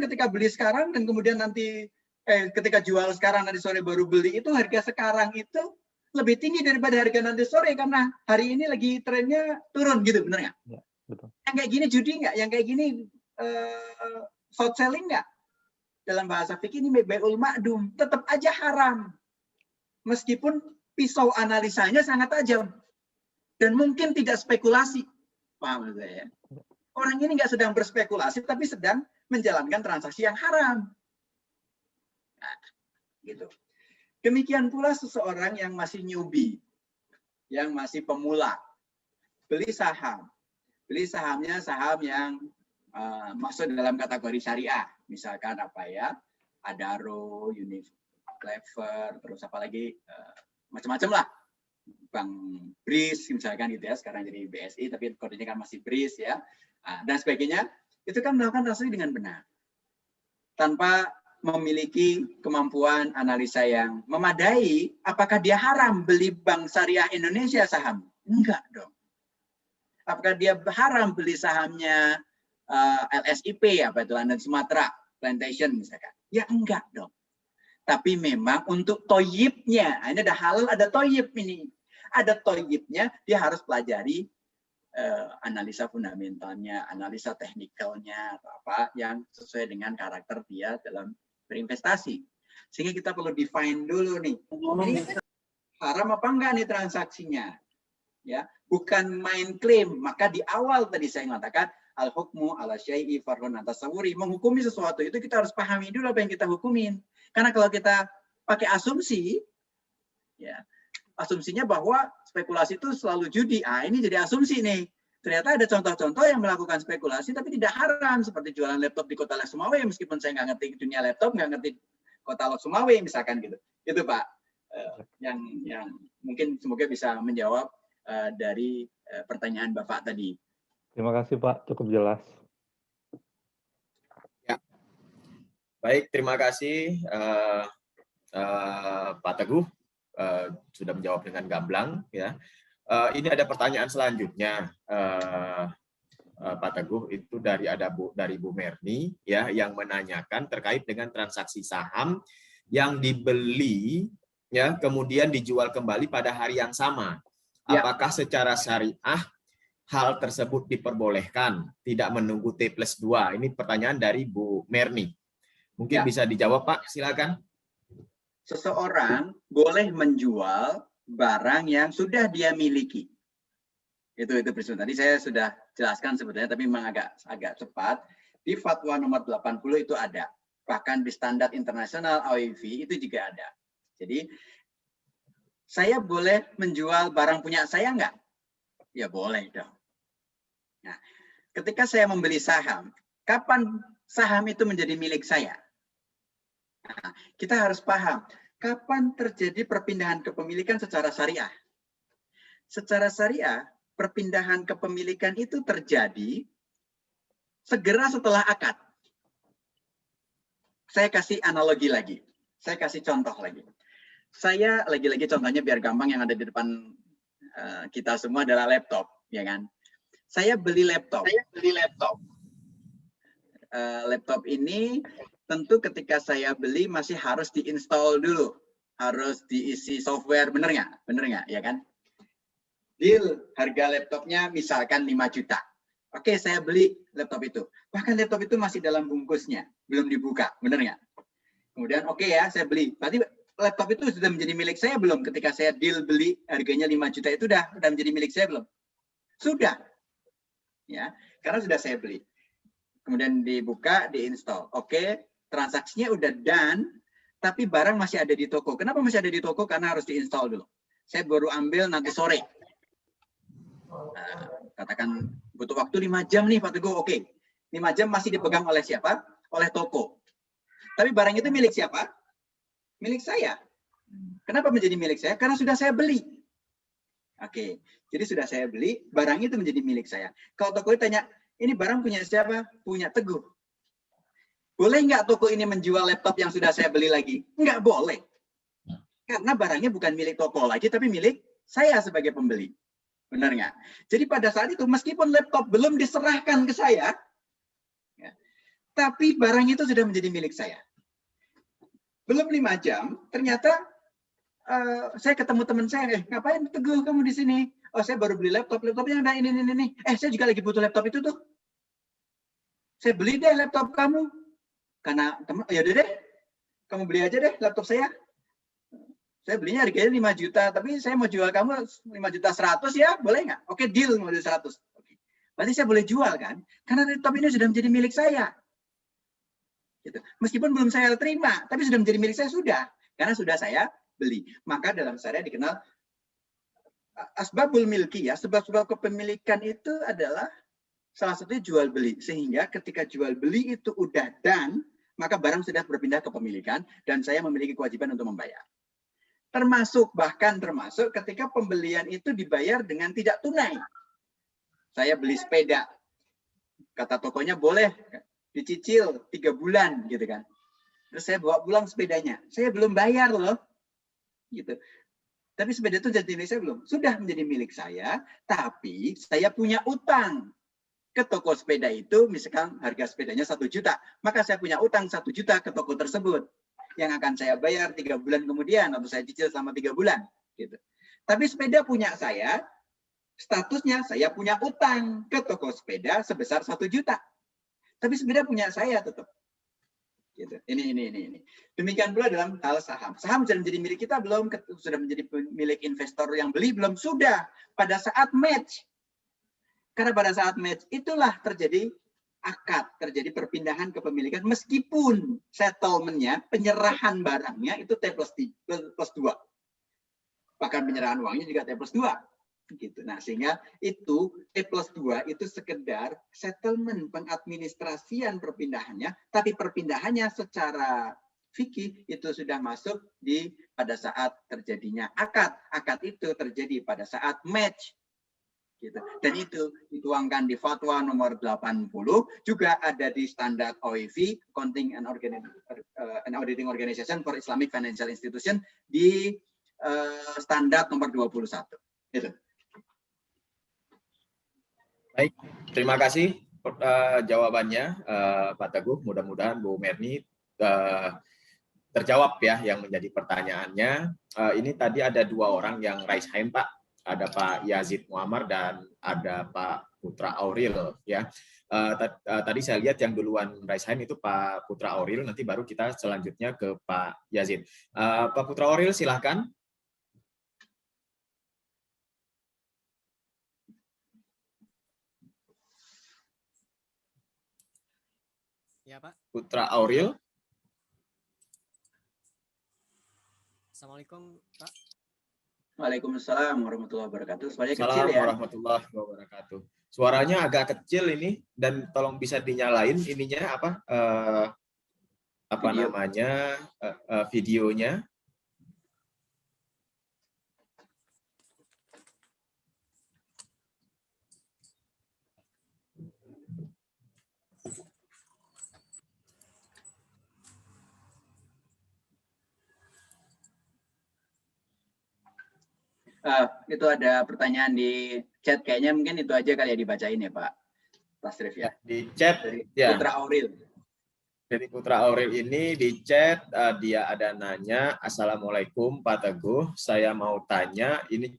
ketika beli sekarang dan kemudian nanti ketika jual sekarang nanti sore baru beli, itu harga sekarang itu lebih tinggi daripada harga nanti sore karena hari ini lagi trennya turun gitu, benar nggak? Ya, betul. Yang kayak gini judi nggak? Yang kayak gini short selling nggak? Dalam bahasa fikih ini bai'ul ma'dum, tetap aja haram. Meskipun pisau analisanya sangat tajam dan mungkin tidak spekulasi, paham saya? Orang ini nggak sedang berspekulasi tapi sedang menjalankan transaksi yang haram. Nah, gitu. Demikian pula seseorang yang masih newbie, yang masih pemula, beli saham. Beli sahamnya saham yang masuk dalam kategori syariah. Misalkan apa ya, Adaro, Unilever, terus apa lagi, macam-macam lah. Bank BRIS misalkan gitu ya, sekarang jadi BSI, tapi kodenya kan masih BRIS ya. Dan sebagainya, itu kan melakukan transaksi dengan benar. Tanpa memiliki kemampuan analisa yang memadai, apakah dia haram beli Bank Syariah Indonesia saham? Enggak dong. Apakah dia haram beli sahamnya LSIP, apa itu London Sumatera Plantation misalkan? Ya enggak dong. Tapi memang untuk toyibnya, ini ada halal, ada toyib ini. Ada toyibnya, dia harus pelajari analisa fundamentalnya, analisa teknikalnya, atau apa yang sesuai dengan karakter dia dalam berinvestasi. Sehingga kita perlu define dulu nih, ini haram apa enggak nih transaksinya? Ya, bukan main klaim. Maka di awal tadi saya mengatakan al-hukmu ala syai'i far'un an tasawwuri. Menghukumi sesuatu itu kita harus pahami dulu apa yang kita hukumin. Karena kalau kita pakai asumsi, ya, asumsinya bahwa spekulasi itu selalu judi. Ini jadi asumsi nih. Ternyata ada contoh-contoh yang melakukan spekulasi tapi tidak haram, seperti jualan laptop di kota Loksemawe, meskipun saya nggak ngerti dunia laptop, nggak ngerti kota Loksemawe misalkan gitu. Itu Pak, yang mungkin semoga bisa menjawab dari pertanyaan Bapak tadi. Terima kasih Pak, cukup jelas. Ya. Baik, terima kasih Pak Teguh sudah menjawab dengan gamblang ya. Ini ada pertanyaan selanjutnya, Pak Teguh, itu dari Bu Merni ya, yang menanyakan terkait dengan transaksi saham yang dibeli ya kemudian dijual kembali pada hari yang sama. Apakah secara syariah hal tersebut diperbolehkan, tidak menunggu T+2? Ini pertanyaan dari Bu Merni. Mungkin bisa dijawab Pak, silakan. Seseorang boleh menjual barang yang sudah dia miliki. Itu prinsip. Tadi saya sudah jelaskan sebetulnya, tapi memang agak cepat. Di Fatwa nomor 80 itu ada. Bahkan di standar internasional OIV itu juga ada. Jadi saya boleh menjual barang punya saya enggak? Ya boleh dong. Nah, ketika saya membeli saham, kapan saham itu menjadi milik saya? Nah, kita harus paham kapan terjadi perpindahan kepemilikan secara syariah. Secara syariah, perpindahan kepemilikan itu terjadi segera setelah akad. Saya kasih analogi lagi. Saya kasih contoh lagi. Saya lagi-lagi contohnya biar gampang, yang ada di depan kita semua adalah laptop, ya kan? Saya beli laptop. Laptop ini tentu ketika saya beli masih harus diinstal dulu, harus diisi software, bener nggak, ya kan? Deal, harga laptopnya misalkan 5 juta. Oke, saya beli laptop itu. Bahkan laptop itu masih dalam bungkusnya, belum dibuka, bener nggak? Kemudian oke ya, saya beli. Berarti laptop itu sudah menjadi milik saya belum? Ketika saya deal beli harganya 5 juta itu udah menjadi milik saya belum? Sudah. Ya, karena sudah saya beli. Kemudian dibuka, diinstal. Oke, transaksinya udah done, tapi barang masih ada di toko. Kenapa masih ada di toko? Karena harus diinstal dulu. Saya baru ambil nanti sore. Katakan butuh waktu 5 jam nih Pak Teguh. Oke, 5 jam masih dipegang oleh siapa? Oleh toko. Tapi barang itu milik siapa? Milik saya. Kenapa menjadi milik saya? Karena sudah saya beli. Oke, jadi sudah saya beli, barang itu menjadi milik saya. Kalau toko itu tanya, ini barang punya siapa? Punya Teguh. Boleh nggak toko ini menjual laptop yang sudah saya beli lagi? Nggak boleh. Karena barangnya bukan milik toko lagi, tapi milik saya sebagai pembeli. Benar nggak? Jadi pada saat itu, meskipun laptop belum diserahkan ke saya, ya, tapi barang itu sudah menjadi milik saya. Belum 5 jam, ternyata saya ketemu teman saya, ngapain Teguh kamu di sini? Oh, saya baru beli laptopnya ada ini. Saya juga lagi butuh laptop itu tuh. Saya beli deh laptop kamu. Karena teman, ya udah deh, kamu beli aja deh laptop saya. Saya belinya harganya 5 juta, tapi saya mau jual kamu 5 juta 100 ya, boleh nggak? Oke, deal mau 100. Oke. Berarti saya boleh jual kan? Karena laptop ini sudah menjadi milik saya. Gitu. Meskipun belum saya terima, tapi sudah menjadi milik saya sudah. Karena sudah saya beli. Maka dalam syariat dikenal asbabul milki ya, sebab-sebab kepemilikan itu adalah salah satunya jual beli. Sehingga ketika jual beli itu udah done, maka barang sudah berpindah kepemilikan dan saya memiliki kewajiban untuk membayar. Termasuk ketika pembelian itu dibayar dengan tidak tunai. Saya beli sepeda. Kata tokonya boleh dicicil 3 bulan gitu kan. Terus saya bawa pulang sepedanya. Saya belum bayar loh. Gitu. Tapi sepeda itu jadi milik saya belum? Sudah menjadi milik saya, tapi saya punya utang ke toko sepeda itu, misalkan harga sepedanya 1 juta, maka saya punya utang 1 juta ke toko tersebut yang akan saya bayar 3 bulan kemudian atau saya cicil selama 3 bulan gitu. Tapi sepeda punya saya, statusnya saya punya utang ke toko sepeda sebesar 1 juta. Tapi sepeda punya saya tetap. Gitu. Ini. Demikian pula dalam hal saham. Saham sudah menjadi milik kita belum? Sudah menjadi milik investor yang beli belum? Sudah. Pada saat match. Karena pada saat match itulah terjadi akad, terjadi perpindahan kepemilikan meskipun settlement-nya, penyerahan barangnya itu T+2. Bahkan penyerahan uangnya juga T+2. Gitu. Nah, sehingga itu T+2 itu sekedar settlement pengadministrasian perpindahannya, tapi perpindahannya secara fikih itu sudah masuk pada saat terjadinya akad. Akad itu terjadi pada saat match. Gitu. Dan itu dituangkan di Fatwa nomor 80, juga ada di standar OIV, Accounting and Auditing Organization for Islamic Financial Institution, di standar nomor 21. Itu. Baik, terima kasih jawabannya Pak Teguh. Mudah-mudahan Bu Merni terjawab ya yang menjadi pertanyaannya. Ini tadi ada 2 orang yang raise hand, Pak. Ada Pak Yazid Muammar dan ada Pak Putra Auril ya. Tadi saya lihat yang duluan raise hand itu Pak Putra Auril, nanti baru kita selanjutnya ke Pak Yazid. Pak Putra Auril silahkan. Ya, Pak. Putra Auril. Assalamualaikum, Pak. Waalaikumsalam warahmatullahi wabarakatuh. Suaranya kecil Assalamualaikum ya. warahmatullahi wabarakatuh. Suaranya agak kecil ini, dan tolong bisa dinyalain ininya Video. namanya videonya. Itu ada pertanyaan di chat, kayaknya mungkin itu aja kali ya dibacain ya Pak Tasrif ya. Di chat Dari ya. Putra Auril. Dari Putra Auril ini di chat dia ada nanya, Assalamualaikum Pak Teguh, saya mau tanya, ini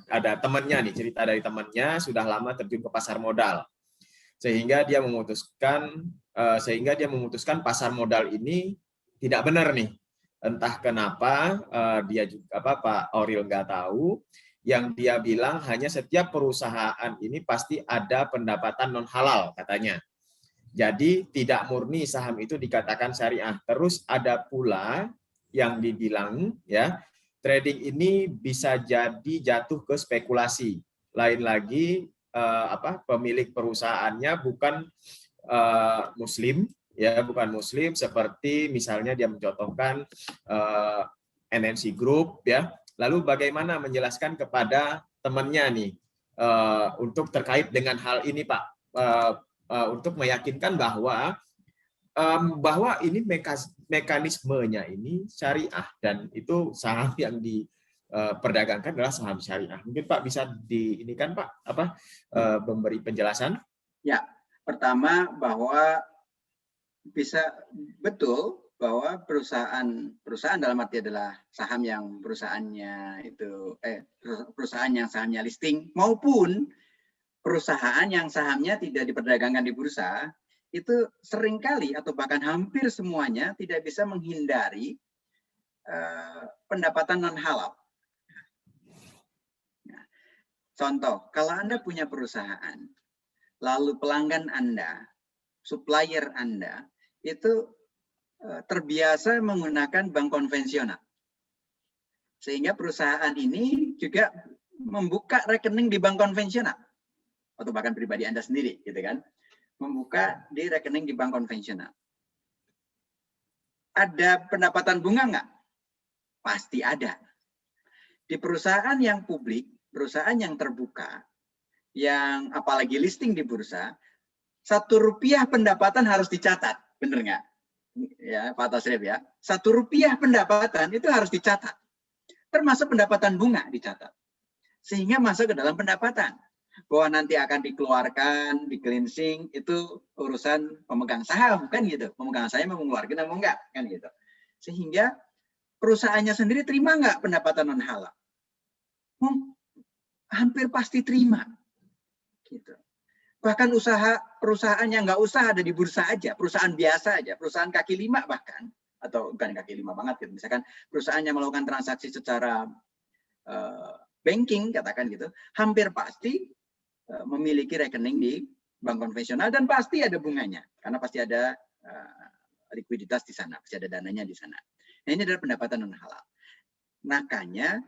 ada temannya nih, cerita dari temannya sudah lama terjun ke pasar modal, sehingga dia memutuskan pasar modal ini tidak benar nih. Entah kenapa dia juga Pak Auril nggak tahu. Yang dia bilang hanya setiap perusahaan ini pasti ada pendapatan non halal katanya. Jadi tidak murni saham itu dikatakan syariah. Terus ada pula yang dibilang ya, trading ini bisa jadi jatuh ke spekulasi. Lain lagi pemilik perusahaannya bukan muslim, ya bukan muslim, seperti misalnya dia mencontohkan MNC Group ya. Lalu bagaimana menjelaskan kepada temannya nih untuk terkait dengan hal ini Pak, untuk meyakinkan bahwa ini mekanismenya ini syariah, dan itu saham yang diperdagangkan adalah saham syariah. Mungkin Pak bisa diinikan Pak memberi penjelasan? Ya, pertama bahwa bisa betul bahwa perusahaan dalam arti adalah saham yang perusahaan yang sahamnya listing, maupun perusahaan yang sahamnya tidak diperdagangkan di bursa, itu seringkali atau bahkan hampir semuanya tidak bisa menghindari pendapatan non halal. Nah, contoh, kalau Anda punya perusahaan, lalu pelanggan Anda, supplier Anda, itu terbiasa menggunakan bank konvensional. Sehingga perusahaan ini juga membuka rekening di bank konvensional. Atau bahkan pribadi Anda sendiri, gitu kan. Membuka di rekening di bank konvensional. Ada pendapatan bunga nggak? Pasti ada. Di perusahaan yang publik, perusahaan yang terbuka, yang apalagi listing di bursa, Rp1 pendapatan harus dicatat. Bener nggak? Ya, Pak Tasrif ya. Rp1 pendapatan itu harus dicatat. Termasuk pendapatan bunga dicatat. Sehingga masuk ke dalam pendapatan. Bahwa nanti akan dikeluarkan, di cleansing, itu urusan pemegang saham, kan gitu. Pemegang saham mau mengeluarkan atau enggak, kan gitu. Sehingga perusahaannya sendiri terima enggak pendapatan non halal? Hampir pasti terima. Gitu. Bahkan perusahaan yang enggak usah ada di bursa aja, perusahaan biasa aja, perusahaan kaki lima bahkan, atau bukan kaki lima banget, gitu. Misalkan perusahaan yang melakukan transaksi secara banking, katakan gitu, hampir pasti memiliki rekening di bank konvensional dan pasti ada bunganya karena pasti ada likuiditas di sana, pasti ada dananya di sana. Nah, ini adalah pendapatan non halal. Makanya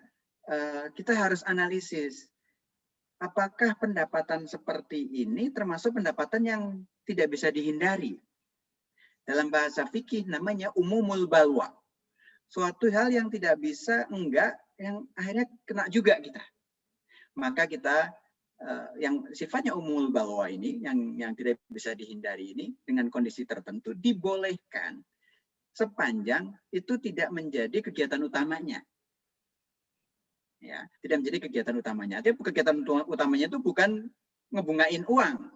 kita harus analisis apakah pendapatan seperti ini termasuk pendapatan yang tidak bisa dihindari. Dalam bahasa fikih namanya umumul balwa. Suatu hal yang tidak bisa yang akhirnya kena juga kita. Maka kita yang sifatnya umumul balwa ini, yang tidak bisa dihindari ini, dengan kondisi tertentu dibolehkan sepanjang itu tidak menjadi kegiatan utamanya. Ya, tidak menjadi kegiatan utamanya. Artinya kegiatan utamanya itu bukan ngebungain uang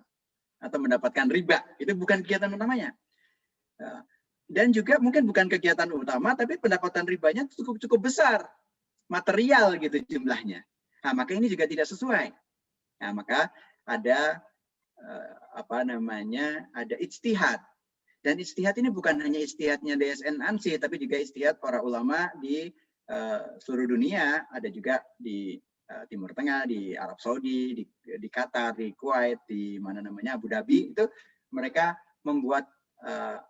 atau mendapatkan riba, itu bukan kegiatan utamanya. Dan juga mungkin bukan kegiatan utama, tapi pendapatan ribanya cukup besar, material gitu jumlahnya. Nah, maka ini juga tidak sesuai. Nah, maka ada ada ijtihad. Dan ijtihad ini bukan hanya ijtihadnya DSN ANSI, tapi juga ijtihad para ulama di seluruh dunia, ada juga di Timur Tengah, di Arab Saudi, di Qatar, di Kuwait, di Abu Dhabi, itu mereka membuat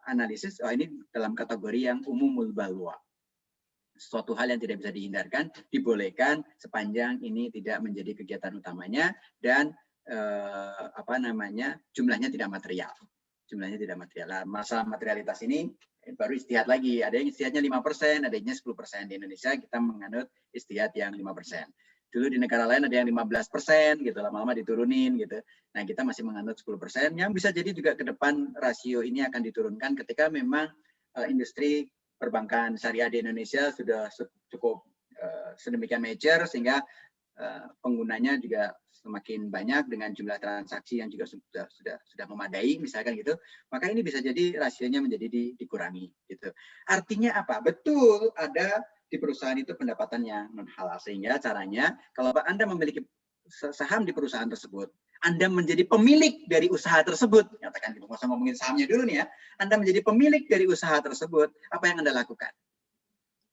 analisis, ini dalam kategori yang umumul balwa. Suatu hal yang tidak bisa dihindarkan, dibolehkan sepanjang ini tidak menjadi kegiatan utamanya dan jumlahnya tidak material. Jumlahnya tidak material. Masalah materialitas ini baru istihad lagi. Ada yang istihadnya 5%, ada yang 10%. Di Indonesia kita menganut istihad yang 5%. Dulu di negara lain ada yang 15%, gitu, lama-lama diturunin, gitu. Nah, kita masih menganut 10%, yang bisa jadi juga ke depan rasio ini akan diturunkan ketika memang industri perbankan syariah di Indonesia sudah cukup sedemikian mature sehingga penggunanya juga semakin banyak dengan jumlah transaksi yang juga sudah memadai, misalkan gitu. Maka ini bisa jadi rasionya menjadi dikurangi, gitu. Artinya apa? Betul ada di perusahaan itu pendapatan yang non halal, sehingga caranya kalau Anda memiliki saham di perusahaan tersebut, Anda menjadi pemilik dari usaha tersebut, katakan gitu, nggak usah ngomongin sahamnya dulu nih ya, Anda menjadi pemilik dari usaha tersebut, apa yang Anda lakukan?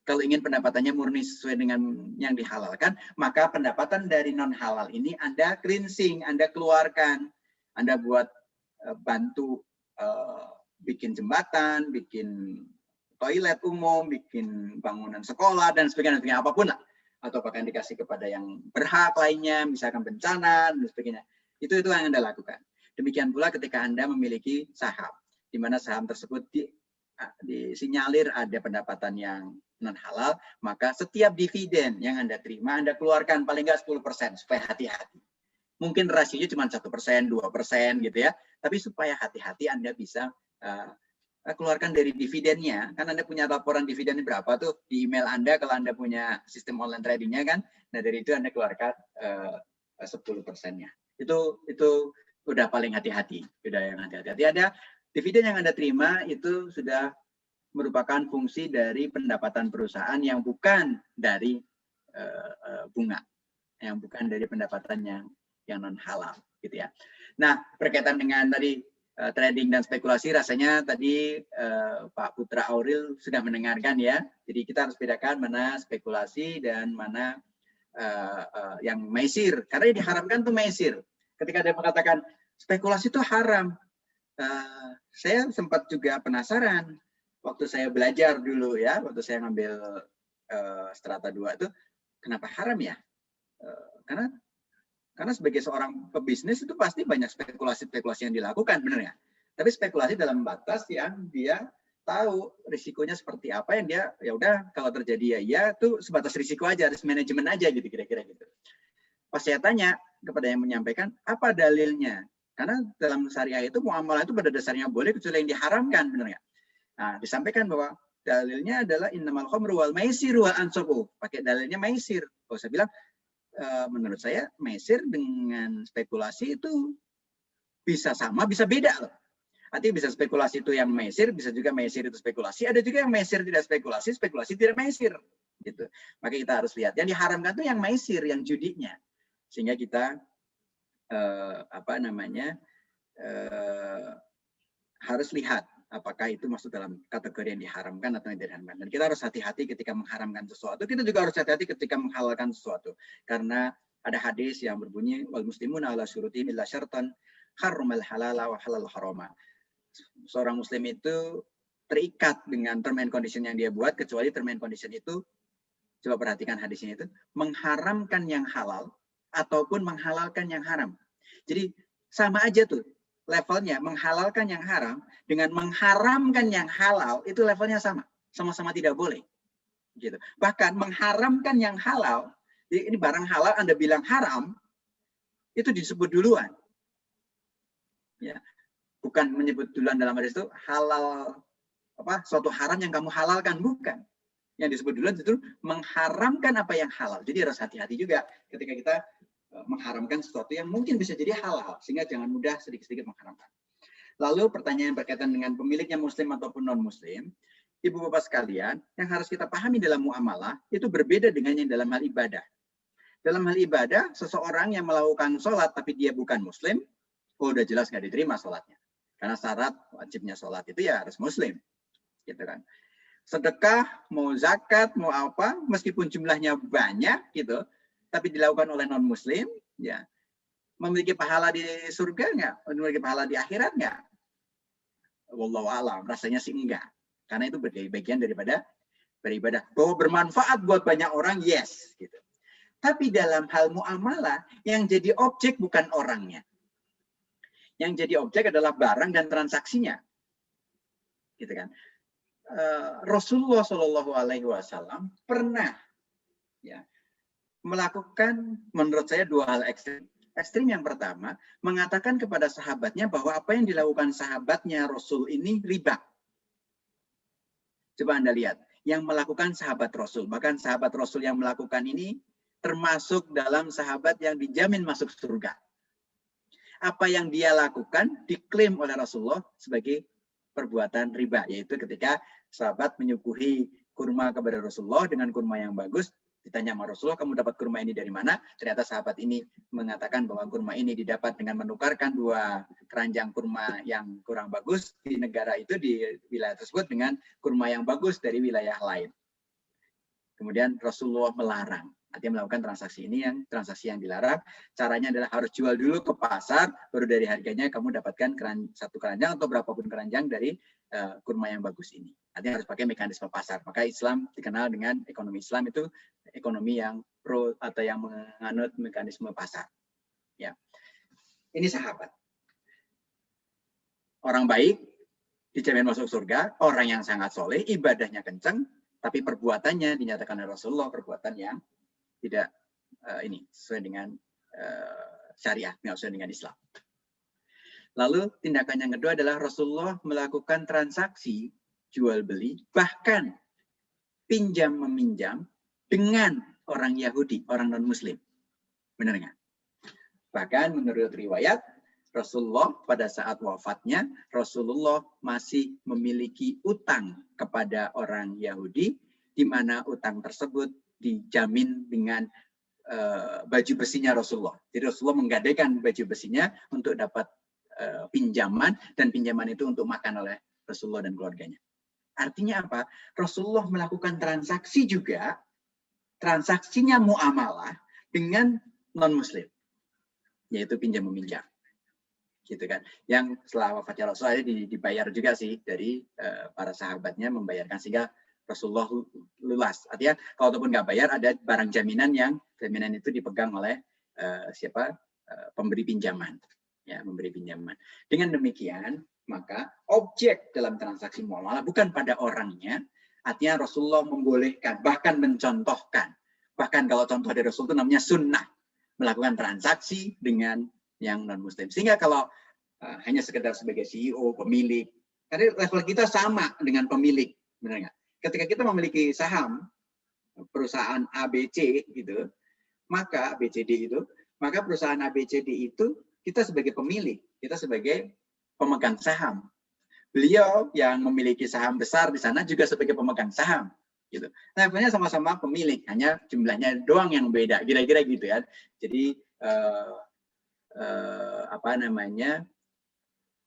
Kalau ingin pendapatannya murni sesuai dengan yang dihalalkan, maka pendapatan dari non halal ini Anda cleansing, Anda keluarkan, Anda buat bantu bikin jembatan, bikin toilet umum, bikin bangunan sekolah, dan sebagainya, apapun lah. Atau bahkan dikasih kepada yang berhak lainnya, misalkan bencana, dan sebagainya. Itu yang Anda lakukan. Demikian pula ketika Anda memiliki saham, di mana saham tersebut disinyalir ada pendapatan yang non halal, maka setiap dividen yang Anda terima, Anda keluarkan paling nggak 10%, supaya hati-hati. Mungkin rasionya cuma 1%, 2% gitu ya, tapi supaya hati-hati Anda bisa keluarkan dari dividennya. Kan Anda punya laporan dividennya berapa tuh di email Anda kalau Anda punya sistem online tradingnya kan. Nah dari itu Anda keluarkan 10%-nya. Itu udah paling hati-hati. Udah yang hati-hati. Ada dividen yang Anda terima itu sudah merupakan fungsi dari pendapatan perusahaan yang bukan dari bunga, yang bukan dari pendapatan yang non halal, gitu ya. Nah berkaitan dengan tadi trading dan spekulasi, rasanya tadi Pak Putra Auril sudah mendengarkan ya. Jadi kita harus bedakan mana spekulasi dan mana yang maisir. Karena yang diharamkan itu maisir. Ketika dia mengatakan spekulasi itu haram, saya sempat juga penasaran waktu saya belajar dulu ya, waktu saya ngambil strata 2 itu, kenapa haram ya? Karena sebagai seorang pebisnis itu pasti banyak spekulasi-spekulasi yang dilakukan, benar ya? Tapi spekulasi dalam batas yang dia tahu risikonya seperti apa, yang dia ya udah kalau terjadi ya itu sebatas risiko aja, risk manajemen aja gitu kira-kira gitu. Pas saya tanya kepada yang menyampaikan apa dalilnya? Karena dalam syariah itu muamalah itu pada dasarnya boleh kecuali yang diharamkan, benar ya? Nah, disampaikan bahwa dalilnya adalah innamal khamru wal maisir wal ansabu. Pakai dalilnya maisir. Kalau saya bilang menurut saya maisir dengan spekulasi itu bisa sama, bisa beda loh. Artinya bisa spekulasi itu yang maisir, bisa juga maisir itu spekulasi. Ada juga yang maisir tidak spekulasi, spekulasi tidak maisir. Gitu. Maka kita harus lihat. Yang diharamkan itu yang maisir, yang judinya. Sehingga kita harus lihat apakah itu masuk dalam kategori yang diharamkan atau yang tidak diharamkan. Dan kita harus hati-hati ketika mengharamkan sesuatu. Kita juga harus hati-hati ketika menghalalkan sesuatu. Karena ada hadis yang berbunyi, wal muslimun ala syurutin illa syartan harrumal halala wa halal harama. Seorang muslim itu terikat dengan term and condition yang dia buat, kecuali term and condition itu, coba perhatikan hadisnya itu, mengharamkan yang halal ataupun menghalalkan yang haram. Jadi sama aja tuh levelnya, menghalalkan yang haram dengan mengharamkan yang halal itu levelnya sama, sama-sama tidak boleh. Gitu. Bahkan mengharamkan yang halal, jadi ini barang halal Anda bilang haram, itu disebut duluan. Ya, bukan menyebut duluan dalam hadis itu halal suatu haram yang kamu halalkan, bukan. Yang disebut duluan itu mengharamkan apa yang halal. Jadi harus hati-hati juga ketika kita mengharamkan sesuatu yang mungkin bisa jadi halal, sehingga jangan mudah sedikit-sedikit mengharamkan. Lalu pertanyaan berkaitan dengan pemiliknya muslim ataupun non muslim, ibu bapak sekalian, yang harus kita pahami dalam muamalah itu berbeda dengan yang dalam hal ibadah. Dalam hal ibadah, seseorang yang melakukan sholat tapi dia bukan muslim, udah jelas nggak diterima sholatnya. Karena syarat wajibnya sholat itu ya harus muslim, gitu kan. Sedekah, mau zakat, mau apa, meskipun jumlahnya banyak gitu, tapi dilakukan oleh non muslim, ya memiliki pahala di surga nggak? Memiliki pahala di akhirat nggak? wallahu a'lam, rasanya sih enggak. Karena itu bagian daripada beribadah. Bahwa bermanfaat buat banyak orang, yes. Gitu. Tapi dalam hal muamalah, yang jadi objek bukan orangnya. Yang jadi objek adalah barang dan transaksinya. Gitu kan. Rasulullah Shallallahu Alaihi Wasallam pernah ya, melakukan menurut saya dua hal ekstrim. Ekstrim yang pertama, mengatakan kepada sahabatnya bahwa apa yang dilakukan sahabatnya Rasul ini riba. Coba Anda lihat, yang melakukan sahabat Rasul. Bahkan sahabat Rasul yang melakukan ini termasuk dalam sahabat yang dijamin masuk surga. Apa yang dia lakukan diklaim oleh Rasulullah sebagai perbuatan riba, yaitu ketika sahabat menyuguhi kurma kepada Rasulullah dengan kurma yang bagus, ditanya sama Rasulullah, kamu dapat kurma ini dari mana? Ternyata sahabat ini mengatakan bahwa kurma ini didapat dengan menukarkan 2 keranjang kurma yang kurang bagus di negara itu, di wilayah tersebut, dengan kurma yang bagus dari wilayah lain. Kemudian Rasulullah melarang. Artinya melakukan transaksi ini, yang transaksi yang dilarang. Caranya adalah harus jual dulu ke pasar, baru dari harganya kamu dapatkan 1 keranjang atau berapapun keranjang dari kurma yang bagus ini. Artinya harus pakai mekanisme pasar. Maka Islam dikenal dengan ekonomi Islam itu ekonomi yang pro atau yang menganut mekanisme pasar. Ya, ini sahabat. Orang baik dijamin masuk surga, orang yang sangat soleh, ibadahnya kenceng, tapi perbuatannya dinyatakan oleh Rasulullah perbuatan yang tidak ini sesuai dengan syariah, tidak sesuai dengan Islam. Lalu tindakan yang kedua adalah Rasulullah melakukan transaksi jual beli, bahkan pinjam meminjam dengan orang Yahudi, orang non Muslim. Benar nggak? Bahkan menurut riwayat Rasulullah pada saat wafatnya, Rasulullah masih memiliki utang kepada orang Yahudi, di mana utang tersebut dijamin dengan baju besinya Rasulullah. Jadi Rasulullah menggadaikan baju besinya untuk dapat pinjaman, dan pinjaman itu untuk makan oleh Rasulullah dan keluarganya. Artinya apa? Rasulullah melakukan transaksi juga, transaksinya muamalah dengan non-Muslim, yaitu pinjam meminjam. Gitu kan. Yang setelah wafatnya Rasulullah dibayar juga sih dari para sahabatnya, membayarkan, sehingga Rasulullah lulas. Artinya kalau ataupun nggak bayar, ada barang jaminan yang jaminan itu dipegang oleh pemberi pinjaman, ya, memberi pinjaman. Dengan demikian, maka objek dalam transaksi muamalah bukan pada orangnya. Artinya Rasulullah membolehkan, bahkan mencontohkan. Bahkan kalau contoh dari Rasul itu namanya sunnah, melakukan transaksi dengan yang non-Muslim. Sehingga kalau hanya sekedar sebagai CEO, pemilik, karena level kita sama dengan pemilik, benar nggak? Ketika kita memiliki saham perusahaan ABC gitu, maka ABCD itu, maka perusahaan ABCD itu kita sebagai pemilik, kita sebagai pemegang saham. Beliau yang memiliki saham besar di sana juga sebagai pemegang saham, gitu. Levelnya sama-sama pemilik, hanya jumlahnya doang yang beda, kira-kira gitu ya. Jadi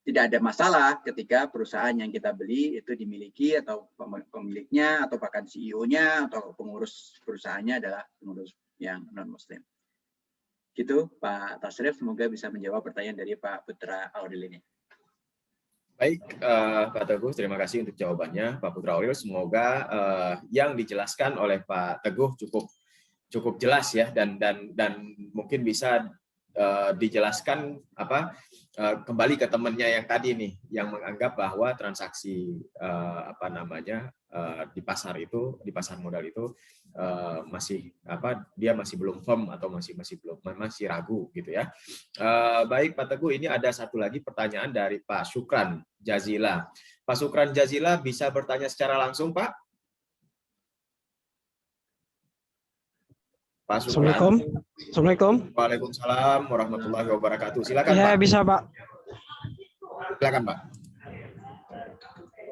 tidak ada masalah ketika perusahaan yang kita beli itu dimiliki atau pemiliknya atau bahkan CEO-nya atau pengurus perusahaannya adalah pengurus yang non-Muslim. Gitu Pak Tasrif, semoga bisa menjawab pertanyaan dari Pak Putra Auril ini. Baik, Pak Teguh, terima kasih untuk jawabannya, Pak Putra Auril. Semoga yang dijelaskan oleh Pak Teguh cukup jelas ya, dan mungkin bisa dijelaskan kembali ke temannya yang tadi nih, yang menganggap bahwa transaksi di pasar modal itu dia masih belum firm atau masih ragu gitu ya. Baik Pak Teguh, ini ada satu lagi pertanyaan dari Pak Syukran Jazila. Pak Syukran Jazila, bisa bertanya secara langsung Pak? Pak Syukran. Assalamualaikum. Waalaikumsalam warahmatullahi wabarakatuh. Silakan ya, Pak. Bisa Pak. Silakan Pak.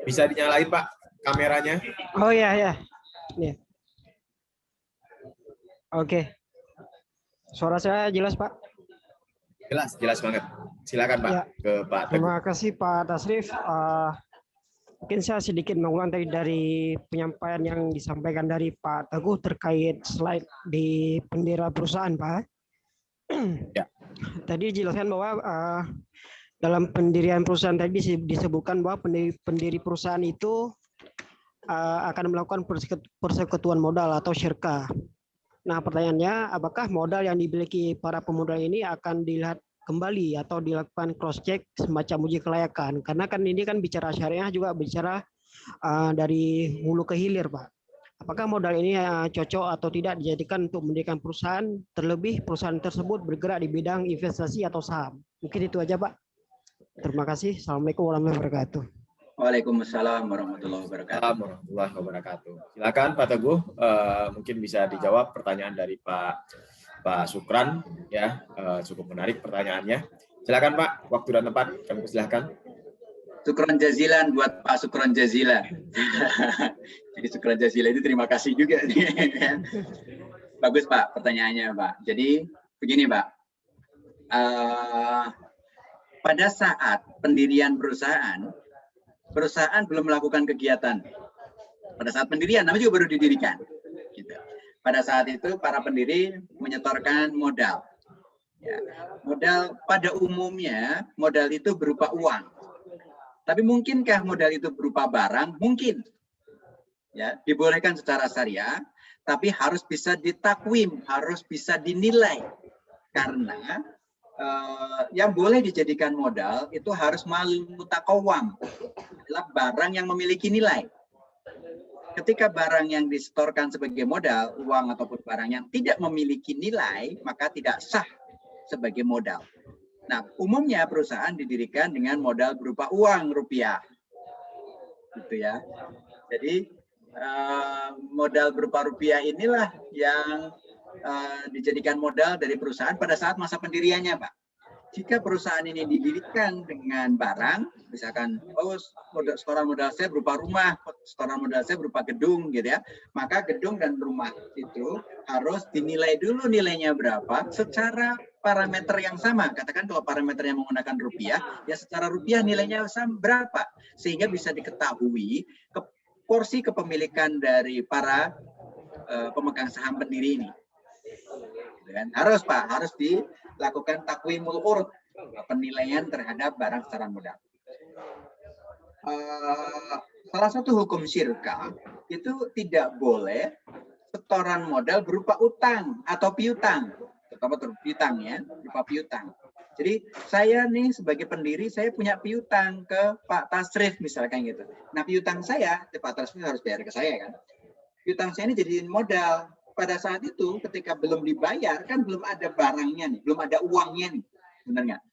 Bisa dinyalain Pak kameranya? Oh ya. Oke. Suara saya jelas Pak? Jelas banget. Silakan Pak ya. Ke Pak Teguh. Terima kasih Pak Tasrif. Mungkin saya sedikit mengulang dari penyampaian yang disampaikan dari Pak Teguh terkait slide di bendera perusahaan Pak. Ya. Tadi dijelaskan bahwa dalam pendirian perusahaan tadi disebutkan bahwa pendiri perusahaan itu akan melakukan persekutuan modal atau syirkah. Nah, pertanyaannya, apakah modal yang dimiliki para pemodal ini akan dilihat kembali atau dilakukan cross check semacam uji kelayakan? Karena kan ini kan bicara syariah juga bicara dari hulu ke hilir, Pak. Apakah modal ini cocok atau tidak dijadikan untuk mendirikan perusahaan, terlebih perusahaan tersebut bergerak di bidang investasi atau saham? Mungkin itu aja, Pak. Terima kasih. Assalamualaikum warahmatullahi wabarakatuh. Waalaikumsalam warahmatullahi wabarakatuh. Warahmatullahi wabarakatuh. Silakan Pak Teguh, mungkin bisa dijawab pertanyaan dari Pak Sukran, ya, cukup menarik pertanyaannya. Silakan Pak, waktu dan tempat kami persilahkan. Syukron jazilan buat Pak Syukron jazilan. Jadi Syukron jazilan itu terima kasih juga. Bagus Pak pertanyaannya Pak. Jadi begini Pak, pada saat pendirian perusahaan belum melakukan kegiatan. Pada saat pendirian, namanya juga baru didirikan. Gitu. Pada saat itu para pendiri menyetorkan modal. Ya, modal pada umumnya modal itu berupa uang. Tapi mungkinkah modal itu berupa barang? Mungkin. Ya, dibolehkan secara syariah, tapi harus bisa ditakwim, harus bisa dinilai. Karena yang boleh dijadikan modal itu harus malul mutakawam, adalah barang yang memiliki nilai. Ketika barang yang disetorkan sebagai modal, uang ataupun barang yang tidak memiliki nilai, maka tidak sah sebagai modal. Nah, umumnya perusahaan didirikan dengan modal berupa uang rupiah, gitu ya. Jadi modal berupa rupiah inilah yang dijadikan modal dari perusahaan pada saat masa pendiriannya, Pak. Jika perusahaan ini didirikan dengan barang, misalkan, setoran modal saya berupa rumah, setoran modal saya berupa gedung, gitu ya, maka gedung dan rumah itu harus dinilai dulu nilainya berapa secara parameter yang sama. Katakan kalau parameternya menggunakan rupiah, ya secara rupiah nilainya sama berapa, sehingga bisa diketahui porsi kepemilikan dari para pemegang saham pendiri ini. Harus Pak, harus dilakukan takwimul urd, penilaian terhadap barang secara modal. Salah satu hukum syirkah itu tidak boleh setoran modal berupa utang atau piutang, terutama piutang ya, berupa piutang. Jadi saya nih sebagai pendiri saya punya piutang ke Pak Tasrif misalkan gitu. Nah piutang saya, Pak Tasrif harus bayar ke saya kan. Piutang saya ini jadiin modal. Pada saat itu ketika belum dibayar kan belum ada barangnya nih, belum ada uangnya nih, benar nggak?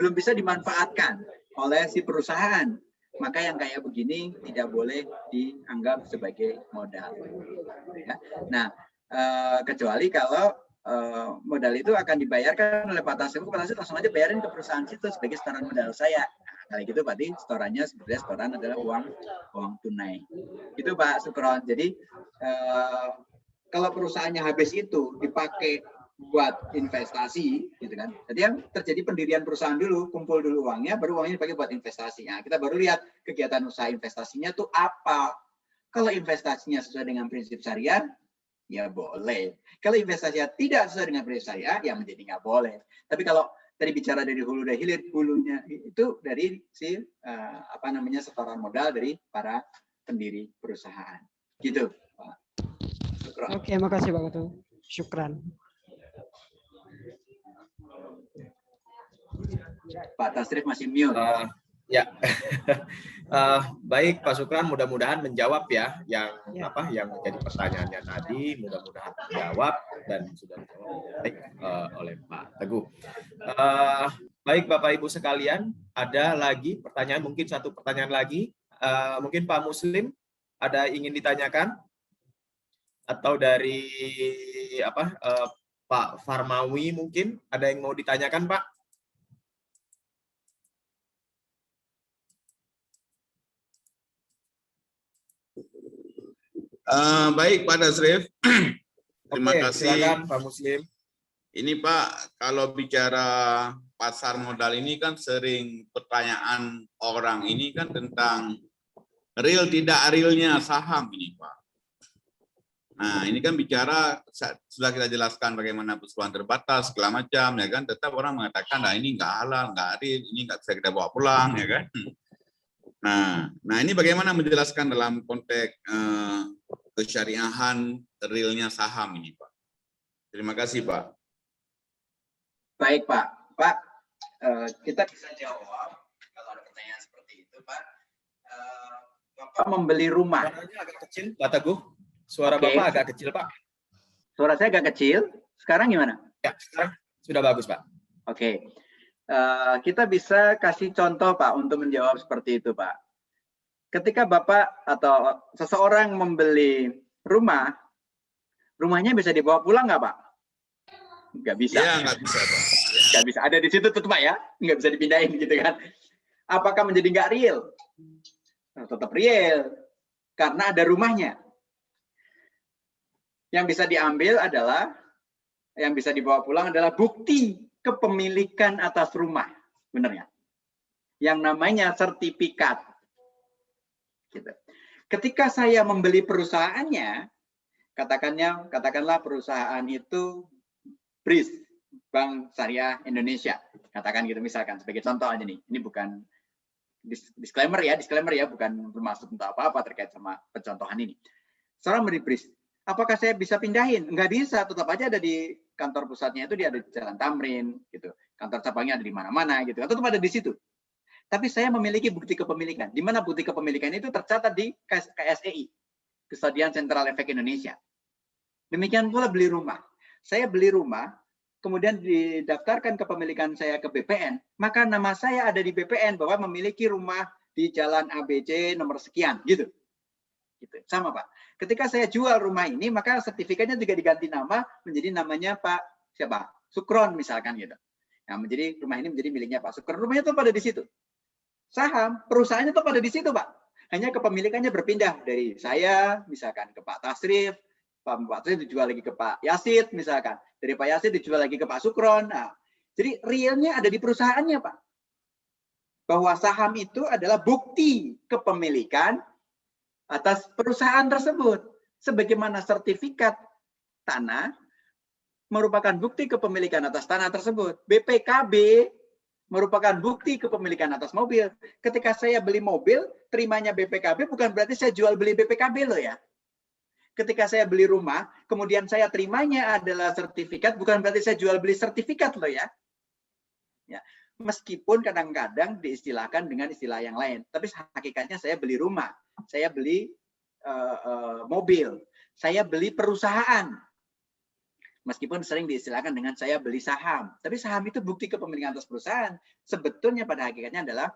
Belum bisa dimanfaatkan oleh si perusahaan, maka yang kayak begini tidak boleh dianggap sebagai modal. Ya. Nah, kecuali kalau modal itu akan dibayarkan oleh Pak Tasrif, Pak Tasrif langsung aja bayarin ke perusahaan situ sebagai setoran modal saya. Nah, kali gitu berarti setorannya sebenarnya setoran adalah uang tunai. Itu Pak Sukron. Jadi kalau perusahaannya habis itu dipakai buat investasi, gitu kan? Jadi yang terjadi pendirian perusahaan dulu, kumpul dulu uangnya, baru uangnya dipakai buat investasi. Nah, kita baru lihat kegiatan usaha investasinya tuh apa. Kalau investasinya sesuai dengan prinsip syariah, ya boleh. Kalau investasinya tidak sesuai dengan prinsip syariah, ya menjadi nggak boleh. Tapi kalau tadi bicara dari hulu dan hilir, hulunya itu dari si setoran modal dari para pendiri perusahaan. Gitu. Oke, makasih Pak Ketua. Syukran. Pak Tasrif masih mute. Ya, baik Pak Sukran, mudah-mudahan menjawab ya yang menjadi pertanyaannya tadi, mudah-mudahan menjawab dan sudah dijawab baik oleh Pak Teguh. Baik Bapak Ibu sekalian, ada lagi pertanyaan, mungkin satu pertanyaan lagi, mungkin Pak Muslim ada ingin ditanyakan? Atau dari Pak Farmawi mungkin ada yang mau ditanyakan Pak? Baik Pak Tasrif, terima kasih. Silakan Pak Muslim. Ini Pak, kalau bicara pasar modal ini kan sering pertanyaan orang ini kan tentang real tidak realnya saham ini Pak. Nah, ini kan bicara sudah kita jelaskan bagaimana perseroan terbatas segala macam, ya kan. Tetap orang mengatakan, nah ini nggak halal, nggak adil, ini nggak bisa kita bawa pulang, ya kan. Nah ini bagaimana menjelaskan dalam konteks kesyariahan realnya saham ini, Pak. Terima kasih, Pak. Baik, Pak. Pak, kita bisa jawab kalau ada pertanyaan seperti itu, Pak. Bapak membeli rumah. Suaranya agak kecil, Pak Teguh. Suara Oke. Bapak agak kecil, Pak. Suara saya agak kecil. Sekarang gimana? Ya, sekarang sudah bagus, Pak. Oke. Kita bisa kasih contoh, Pak, untuk menjawab seperti itu, Pak. Ketika Bapak atau seseorang membeli rumah, rumahnya bisa dibawa pulang nggak, Pak? Nggak bisa. Iya, nggak bisa, Pak. Nggak bisa. Ada di situ tuh, Pak, ya. Nggak bisa dipindahin gitu kan. Apakah menjadi nggak real? Tetap real. Karena ada rumahnya. Yang bisa diambil adalah, yang bisa dibawa pulang adalah bukti kepemilikan atas rumah. Benar ya? Yang namanya sertifikat. Gitu. Ketika saya membeli perusahaannya, katakanlah perusahaan itu BRIS, Bank Syariah Indonesia. Katakan gitu misalkan, sebagai contoh aja nih. Ini bukan disclaimer ya, bukan bermaksud untuk apa-apa terkait sama pencontohan ini. Seorang beli BRIS, apakah saya bisa pindahin? Enggak bisa, tetap aja ada di kantor pusatnya itu, dia ada di Jalan Tamrin, gitu. Kantor cabangnya ada di mana-mana, gitu. Tetap ada di situ. Tapi saya memiliki bukti kepemilikan. Di mana bukti kepemilikan itu tercatat di KSEI, Kesediaan Sentral Efek Indonesia. Demikian pula beli rumah. Saya beli rumah, kemudian didaftarkan kepemilikan saya ke BPN, maka nama saya ada di BPN bahwa memiliki rumah di Jalan ABC nomor sekian, gitu. Gitu. Sama, Pak. Ketika saya jual rumah ini, maka sertifikatnya juga diganti nama menjadi namanya Pak siapa? Sukron misalkan gitu. Nah, menjadi rumah ini menjadi miliknya Pak Sukron. Rumahnya itu pada di situ. Saham, perusahaannya itu pada di situ, Pak. Hanya kepemilikannya berpindah dari saya misalkan ke Pak Tasrif, Pak Tasrif dijual lagi ke Pak Yasid misalkan. Dari Pak Yasid dijual lagi ke Pak Sukron. Nah, jadi realnya ada di perusahaannya, Pak. Bahwa saham itu adalah bukti kepemilikan atas perusahaan tersebut. Sebagaimana sertifikat tanah merupakan bukti kepemilikan atas tanah tersebut. BPKB merupakan bukti kepemilikan atas mobil. Ketika saya beli mobil, terimanya BPKB bukan berarti saya jual beli BPKB loh ya. Ketika saya beli rumah, kemudian saya terimanya adalah sertifikat, bukan berarti saya jual beli sertifikat loh ya. Ya. Meskipun kadang-kadang diistilahkan dengan istilah yang lain. Tapi hakikatnya saya beli rumah, saya beli mobil, saya beli perusahaan. Meskipun sering diistilahkan dengan saya beli saham. Tapi saham itu bukti kepemilikan atas perusahaan. Sebetulnya pada hakikatnya adalah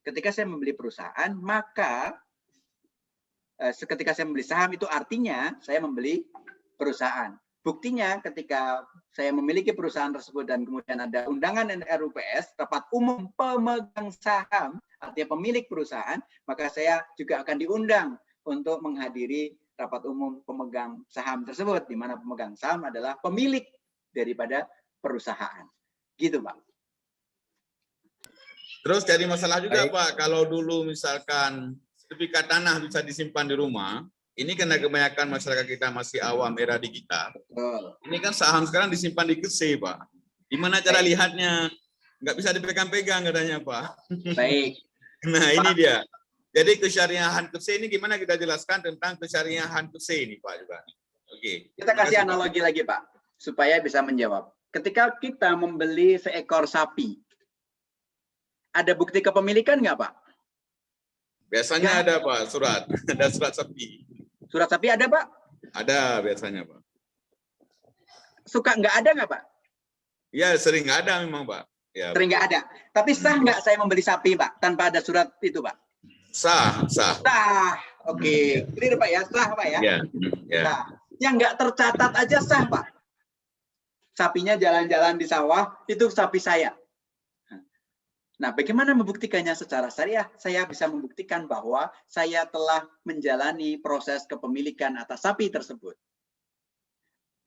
ketika saya membeli perusahaan, maka ketika saya membeli saham itu artinya saya membeli perusahaan. Buktinya ketika saya memiliki perusahaan tersebut dan kemudian ada undangan RUPS, rapat umum pemegang saham, artinya pemilik perusahaan, maka saya juga akan diundang untuk menghadiri rapat umum pemegang saham tersebut, di mana pemegang saham adalah pemilik daripada perusahaan. Gitu, Pak. Terus jadi masalah juga, Baik. Pak, kalau dulu misalkan sertifikat tanah bisa disimpan di rumah, ini karena kebanyakan masyarakat kita masih awam era digital. Betul. Ini kan saham sekarang disimpan di KSE, Pak. Gimana cara lihatnya? Nggak bisa dipegang-pegang katanya, Pak. Baik. Nah, ini dia. Jadi kesyariahan KSE ini gimana kita jelaskan tentang kesyariahan KSE ini, Pak juga. Oke. Kita kasih analogi lagi, Pak, supaya bisa menjawab. Ketika kita membeli seekor sapi, ada bukti kepemilikan nggak, Pak? Biasanya ada, Pak, surat. Ada surat sapi. Surat sapi ada, Pak? Ada biasanya, Pak. Suka nggak ada nggak, Pak? Ya, sering nggak ada memang, Pak. Ya, Sering nggak ada. Tapi sah nggak saya membeli sapi, Pak, tanpa ada surat itu, Pak? sah. Sah. Oke. Clear, Pak ya? Sah, Pak ya? Ya, ya. Sah. Yang nggak tercatat aja sah, Pak. Sapinya jalan-jalan di sawah, itu sapi saya. Nah, bagaimana membuktikannya secara syariah? Saya bisa membuktikan bahwa saya telah menjalani proses kepemilikan atas sapi tersebut.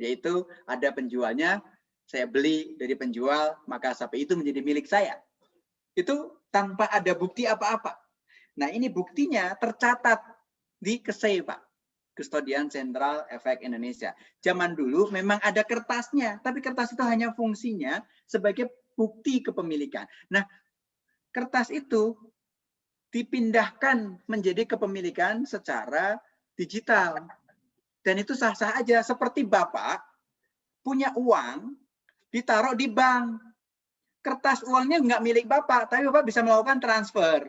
Yaitu ada penjualnya, saya beli dari penjual, maka sapi itu menjadi milik saya. Itu tanpa ada bukti apa-apa. Nah, ini buktinya tercatat di KSE, Pak. Kustodian Sentral Efek Indonesia. Zaman dulu memang ada kertasnya, tapi kertas itu hanya fungsinya sebagai bukti kepemilikan. Nah, kertas itu dipindahkan menjadi kepemilikan secara digital. Dan itu sah-sah aja. Seperti Bapak punya uang, ditaruh di bank. Kertas uangnya nggak milik Bapak, tapi Bapak bisa melakukan transfer.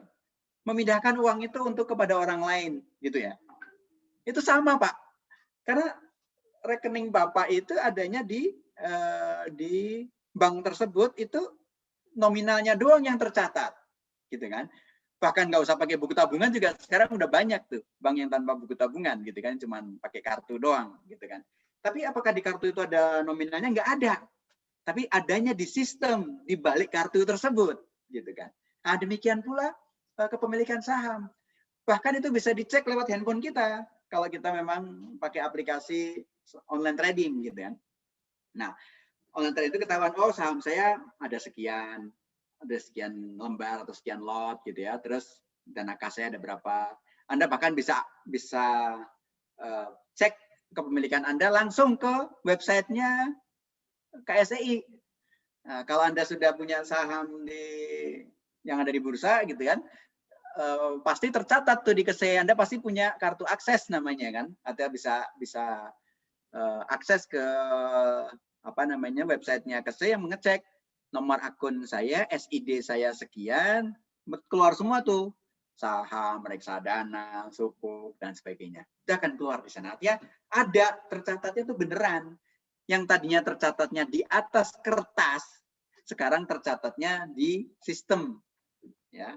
Memindahkan uang itu untuk kepada orang lain. Gitu ya. Itu sama, Pak. Karena rekening Bapak itu adanya di bank tersebut, itu nominalnya doang yang tercatat. Gitu kan. Bahkan nggak usah pakai buku tabungan juga sekarang udah banyak tuh bank yang tanpa buku tabungan gitu kan, cuman pakai kartu doang gitu kan. Tapi apakah di kartu itu ada nominalnya? Nggak ada. Tapi adanya di sistem di balik kartu tersebut gitu kan. Nah, demikian pula kepemilikan saham. Bahkan itu bisa dicek lewat handphone kita kalau kita memang pakai aplikasi online trading gitu kan. Nah, online trading itu ketahuan, oh saham saya ada sekian lembar atau sekian lot gitu ya, terus dana kas saya ada berapa. Anda bahkan bisa cek kepemilikan Anda langsung ke websitenya KSEI. Nah, kalau Anda sudah punya saham yang ada di bursa gitu kan, pasti tercatat tuh di KSEI. Anda pasti punya kartu akses namanya kan, atau bisa akses ke websitenya KSEI yang mengecek nomor akun saya, SID saya sekian, keluar semua tuh saham, reksadana, sukuk dan sebagainya. Itu akan keluar di sana. Artinya ada tercatatnya tuh beneran. Yang tadinya tercatatnya di atas kertas, sekarang tercatatnya di sistem. Ya,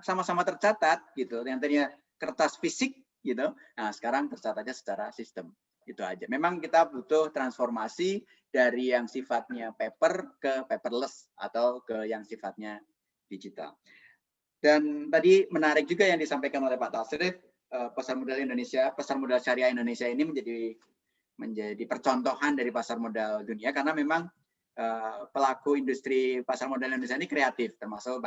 sama-sama tercatat gitu. Yang tadinya kertas fisik gitu, nah sekarang tercatatnya secara sistem. Itu aja. Memang kita butuh transformasi dari yang sifatnya paper ke paperless atau ke yang sifatnya digital. Dan tadi menarik juga yang disampaikan oleh Pak Tasrif, pasar modal Indonesia, pasar modal syariah Indonesia ini menjadi percontohan dari pasar modal dunia karena memang pelaku industri pasar modal Indonesia ini kreatif, termasuk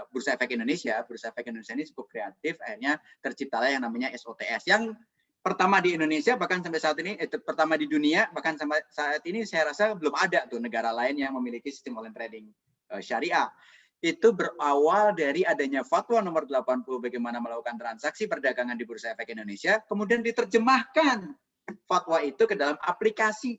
Bursa Efek Indonesia. Bursa Efek Indonesia ini cukup kreatif, akhirnya terciptalah yang namanya SOTS yang pertama di Indonesia, bahkan sampai saat ini pertama di dunia, bahkan sampai saat ini saya rasa belum ada tuh negara lain yang memiliki sistem online trading syariah. Itu berawal dari adanya fatwa nomor 80 bagaimana melakukan transaksi perdagangan di Bursa Efek Indonesia, kemudian diterjemahkan fatwa itu ke dalam aplikasi.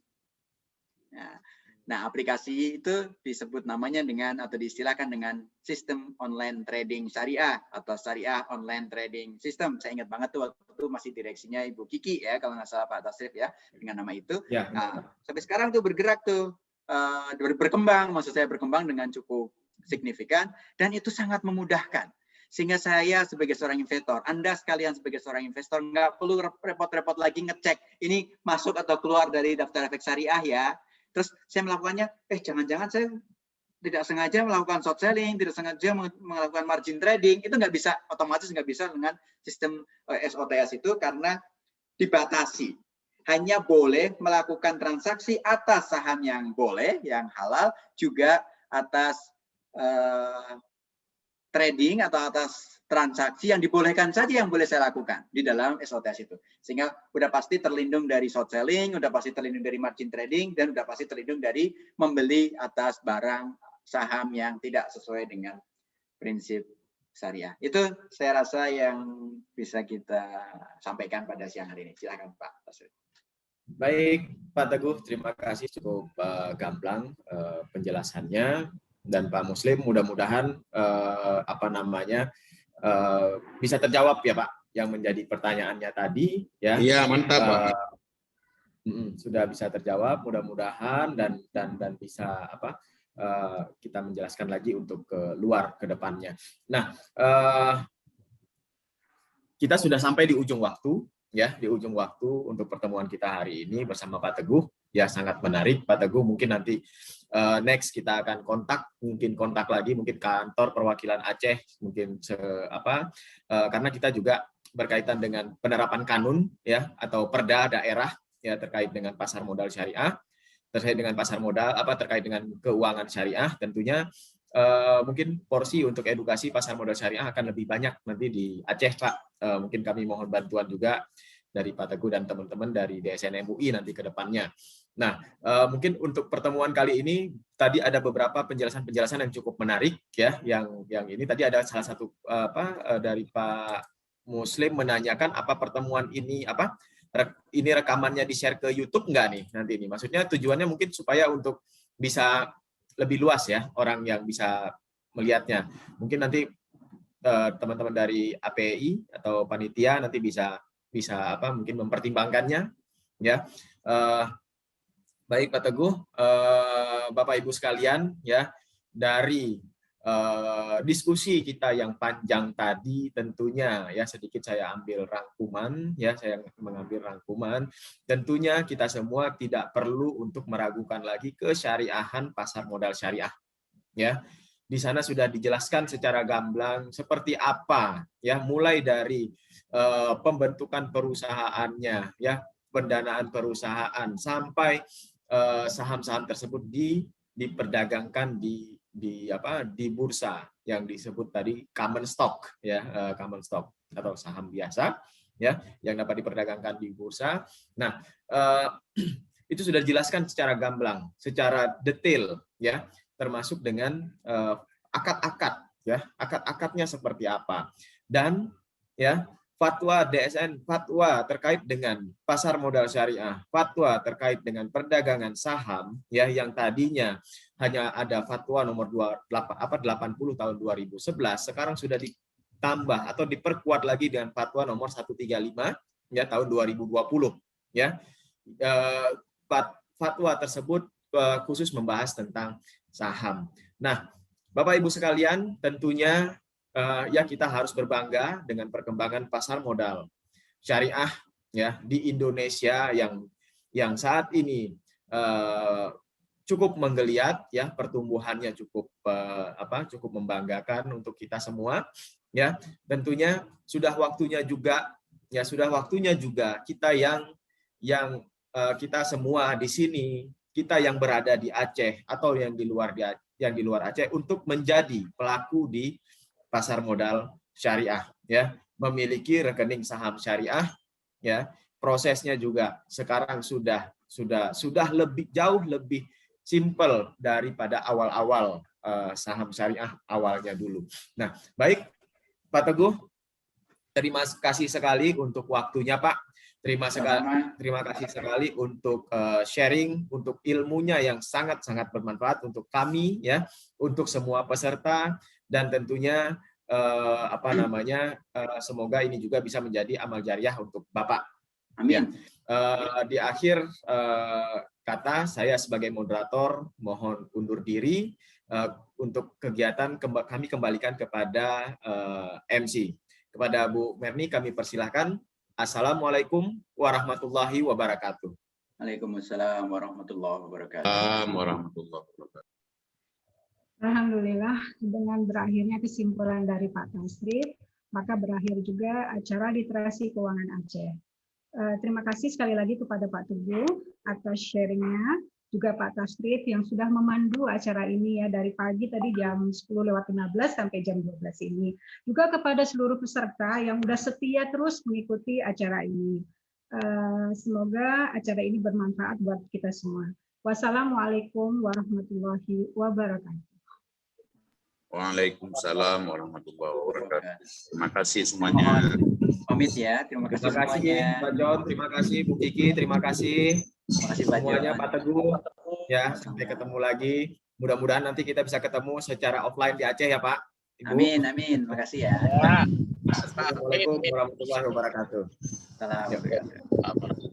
Nah, aplikasi itu disebut namanya dengan atau diistilahkan dengan sistem online trading syariah atau syariah online trading system. Saya ingat banget tuh waktu itu masih direksinya Ibu Kiki ya, kalau nggak salah Pak Tasrif ya, dengan nama itu. Ya. Nah, sampai sekarang tuh bergerak tuh, berkembang, maksud saya berkembang dengan cukup signifikan dan itu sangat memudahkan. Sehingga saya sebagai seorang investor, Anda sekalian sebagai seorang investor nggak perlu repot-repot lagi ngecek ini masuk atau keluar dari daftar efek syariah ya. Terus saya melakukannya, jangan-jangan saya tidak sengaja melakukan short selling, tidak sengaja melakukan margin trading, itu nggak bisa, otomatis nggak bisa dengan sistem SOTS itu karena dibatasi. Hanya boleh melakukan transaksi atas saham yang boleh, yang halal, juga atas trading atau atas transaksi yang dibolehkan saja yang boleh saya lakukan di dalam SOTS itu. Sehingga udah pasti terlindung dari short selling, udah pasti terlindung dari margin trading, dan udah pasti terlindung dari membeli atas barang saham yang tidak sesuai dengan prinsip syariah. Itu saya rasa yang bisa kita sampaikan pada siang hari ini. Silakan Pak Tasrif. Baik, Pak Teguh, terima kasih cukup gamblang penjelasannya. Dan Pak Muslim mudah-mudahan bisa terjawab ya Pak yang menjadi pertanyaannya tadi ya. Iya, mantap Pak. Sudah bisa terjawab mudah-mudahan dan bisa kita menjelaskan lagi untuk keluar ke depannya. Nah, kita sudah sampai di ujung waktu ya, di ujung waktu untuk pertemuan kita hari ini bersama Pak Teguh. Ya, sangat menarik Pak Teguh. Mungkin nanti next kita akan kontak lagi, mungkin kantor perwakilan Aceh, mungkin karena kita juga berkaitan dengan penerapan kanun ya atau perda daerah ya terkait dengan pasar modal syariah, terkait dengan pasar modal terkait dengan keuangan syariah. Tentunya mungkin porsi untuk edukasi pasar modal syariah akan lebih banyak nanti di Aceh Pak. Mungkin kami mohon bantuan juga dari Pak Teguh dan teman-teman dari DSN MUI nanti ke depannya. Nah, mungkin untuk pertemuan kali ini tadi ada beberapa penjelasan-penjelasan yang cukup menarik ya, yang ini tadi ada salah satu dari Pak Muslim menanyakan apa pertemuan ini ini rekamannya di-share ke YouTube nggak nih nanti ini. Maksudnya tujuannya mungkin supaya untuk bisa lebih luas ya orang yang bisa melihatnya. Mungkin nanti teman-teman dari API atau panitia nanti bisa mungkin mempertimbangkannya ya. Baik Pak Teguh, Bapak Ibu sekalian ya, dari diskusi kita yang panjang tadi tentunya ya sedikit saya ambil rangkuman ya, saya mengambil rangkuman. Tentunya kita semua tidak perlu untuk meragukan lagi kesyariahan pasar modal syariah ya. Di sana sudah dijelaskan secara gamblang seperti apa ya, mulai dari pembentukan perusahaannya ya, pendanaan perusahaan sampai saham-saham tersebut diperdagangkan di bursa yang disebut tadi common stock ya, common stock atau saham biasa ya yang dapat diperdagangkan di bursa. Nah, itu sudah dijelaskan secara gamblang, secara detail ya, termasuk dengan akad-akad ya, akad-akadnya seperti apa, dan ya fatwa DSN, fatwa terkait dengan pasar modal syariah, fatwa terkait dengan perdagangan saham ya, yang tadinya hanya ada fatwa nomor 80 tahun 2011, sekarang sudah ditambah atau diperkuat lagi dengan fatwa nomor 135 ya tahun 2020 ya. Fatwa tersebut khusus membahas tentang saham. Nah, Bapak Ibu sekalian, tentunya ya kita harus berbangga dengan perkembangan pasar modal syariah ya di Indonesia yang saat ini cukup menggeliat ya, pertumbuhannya cukup membanggakan untuk kita semua ya. Tentunya sudah waktunya juga kita yang kita semua di sini, kita yang berada di Aceh atau yang di luar Aceh untuk menjadi pelaku di pasar modal syariah ya, memiliki rekening saham syariah ya. Prosesnya juga sekarang sudah jauh lebih simpel daripada awal-awal saham syariah awalnya dulu. Nah, baik Pak Teguh, terima kasih sekali untuk waktunya Pak. Terima kasih sekali untuk sharing, untuk ilmunya yang sangat-sangat bermanfaat untuk kami ya, untuk semua peserta, dan tentunya semoga ini juga bisa menjadi amal jariah untuk Bapak. Amin. Ya. Di akhir kata, saya sebagai moderator mohon undur diri. Untuk kegiatan kami kembalikan kepada MC. Kepada Bu Merni kami persilahkan. Assalamualaikum warahmatullahi wabarakatuh. Waalaikumsalam warahmatullahi wabarakatuh. Warahmatullahi wabarakatuh. Alhamdulillah, dengan berakhirnya kesimpulan dari Pak Tasrif, maka berakhir juga acara literasi keuangan Aceh. Terima kasih sekali lagi kepada Pak Teguh atas sharingnya, juga Pak Tasrif yang sudah memandu acara ini ya dari pagi tadi jam 10:15 sampai jam 12 ini. Juga kepada seluruh peserta yang sudah setia terus mengikuti acara ini. Semoga acara ini bermanfaat buat kita semua. Wassalamualaikum warahmatullahi wabarakatuh. Waalaikumsalam warahmatullahi wabarakatuh. Terima kasih semuanya. Pamit ya, terima kasih semuanya. Pak John, terima kasih Bu Kiki, terima kasih. Terima kasih Pak Semuanya John. Pak Teguh. Ya, sampai ketemu lagi. Mudah-mudahan nanti kita bisa ketemu secara offline di Aceh ya Pak. Ibu. Amin, amin. Makasih ya. Assalamualaikum warahmatullahi wabarakatuh. Salam.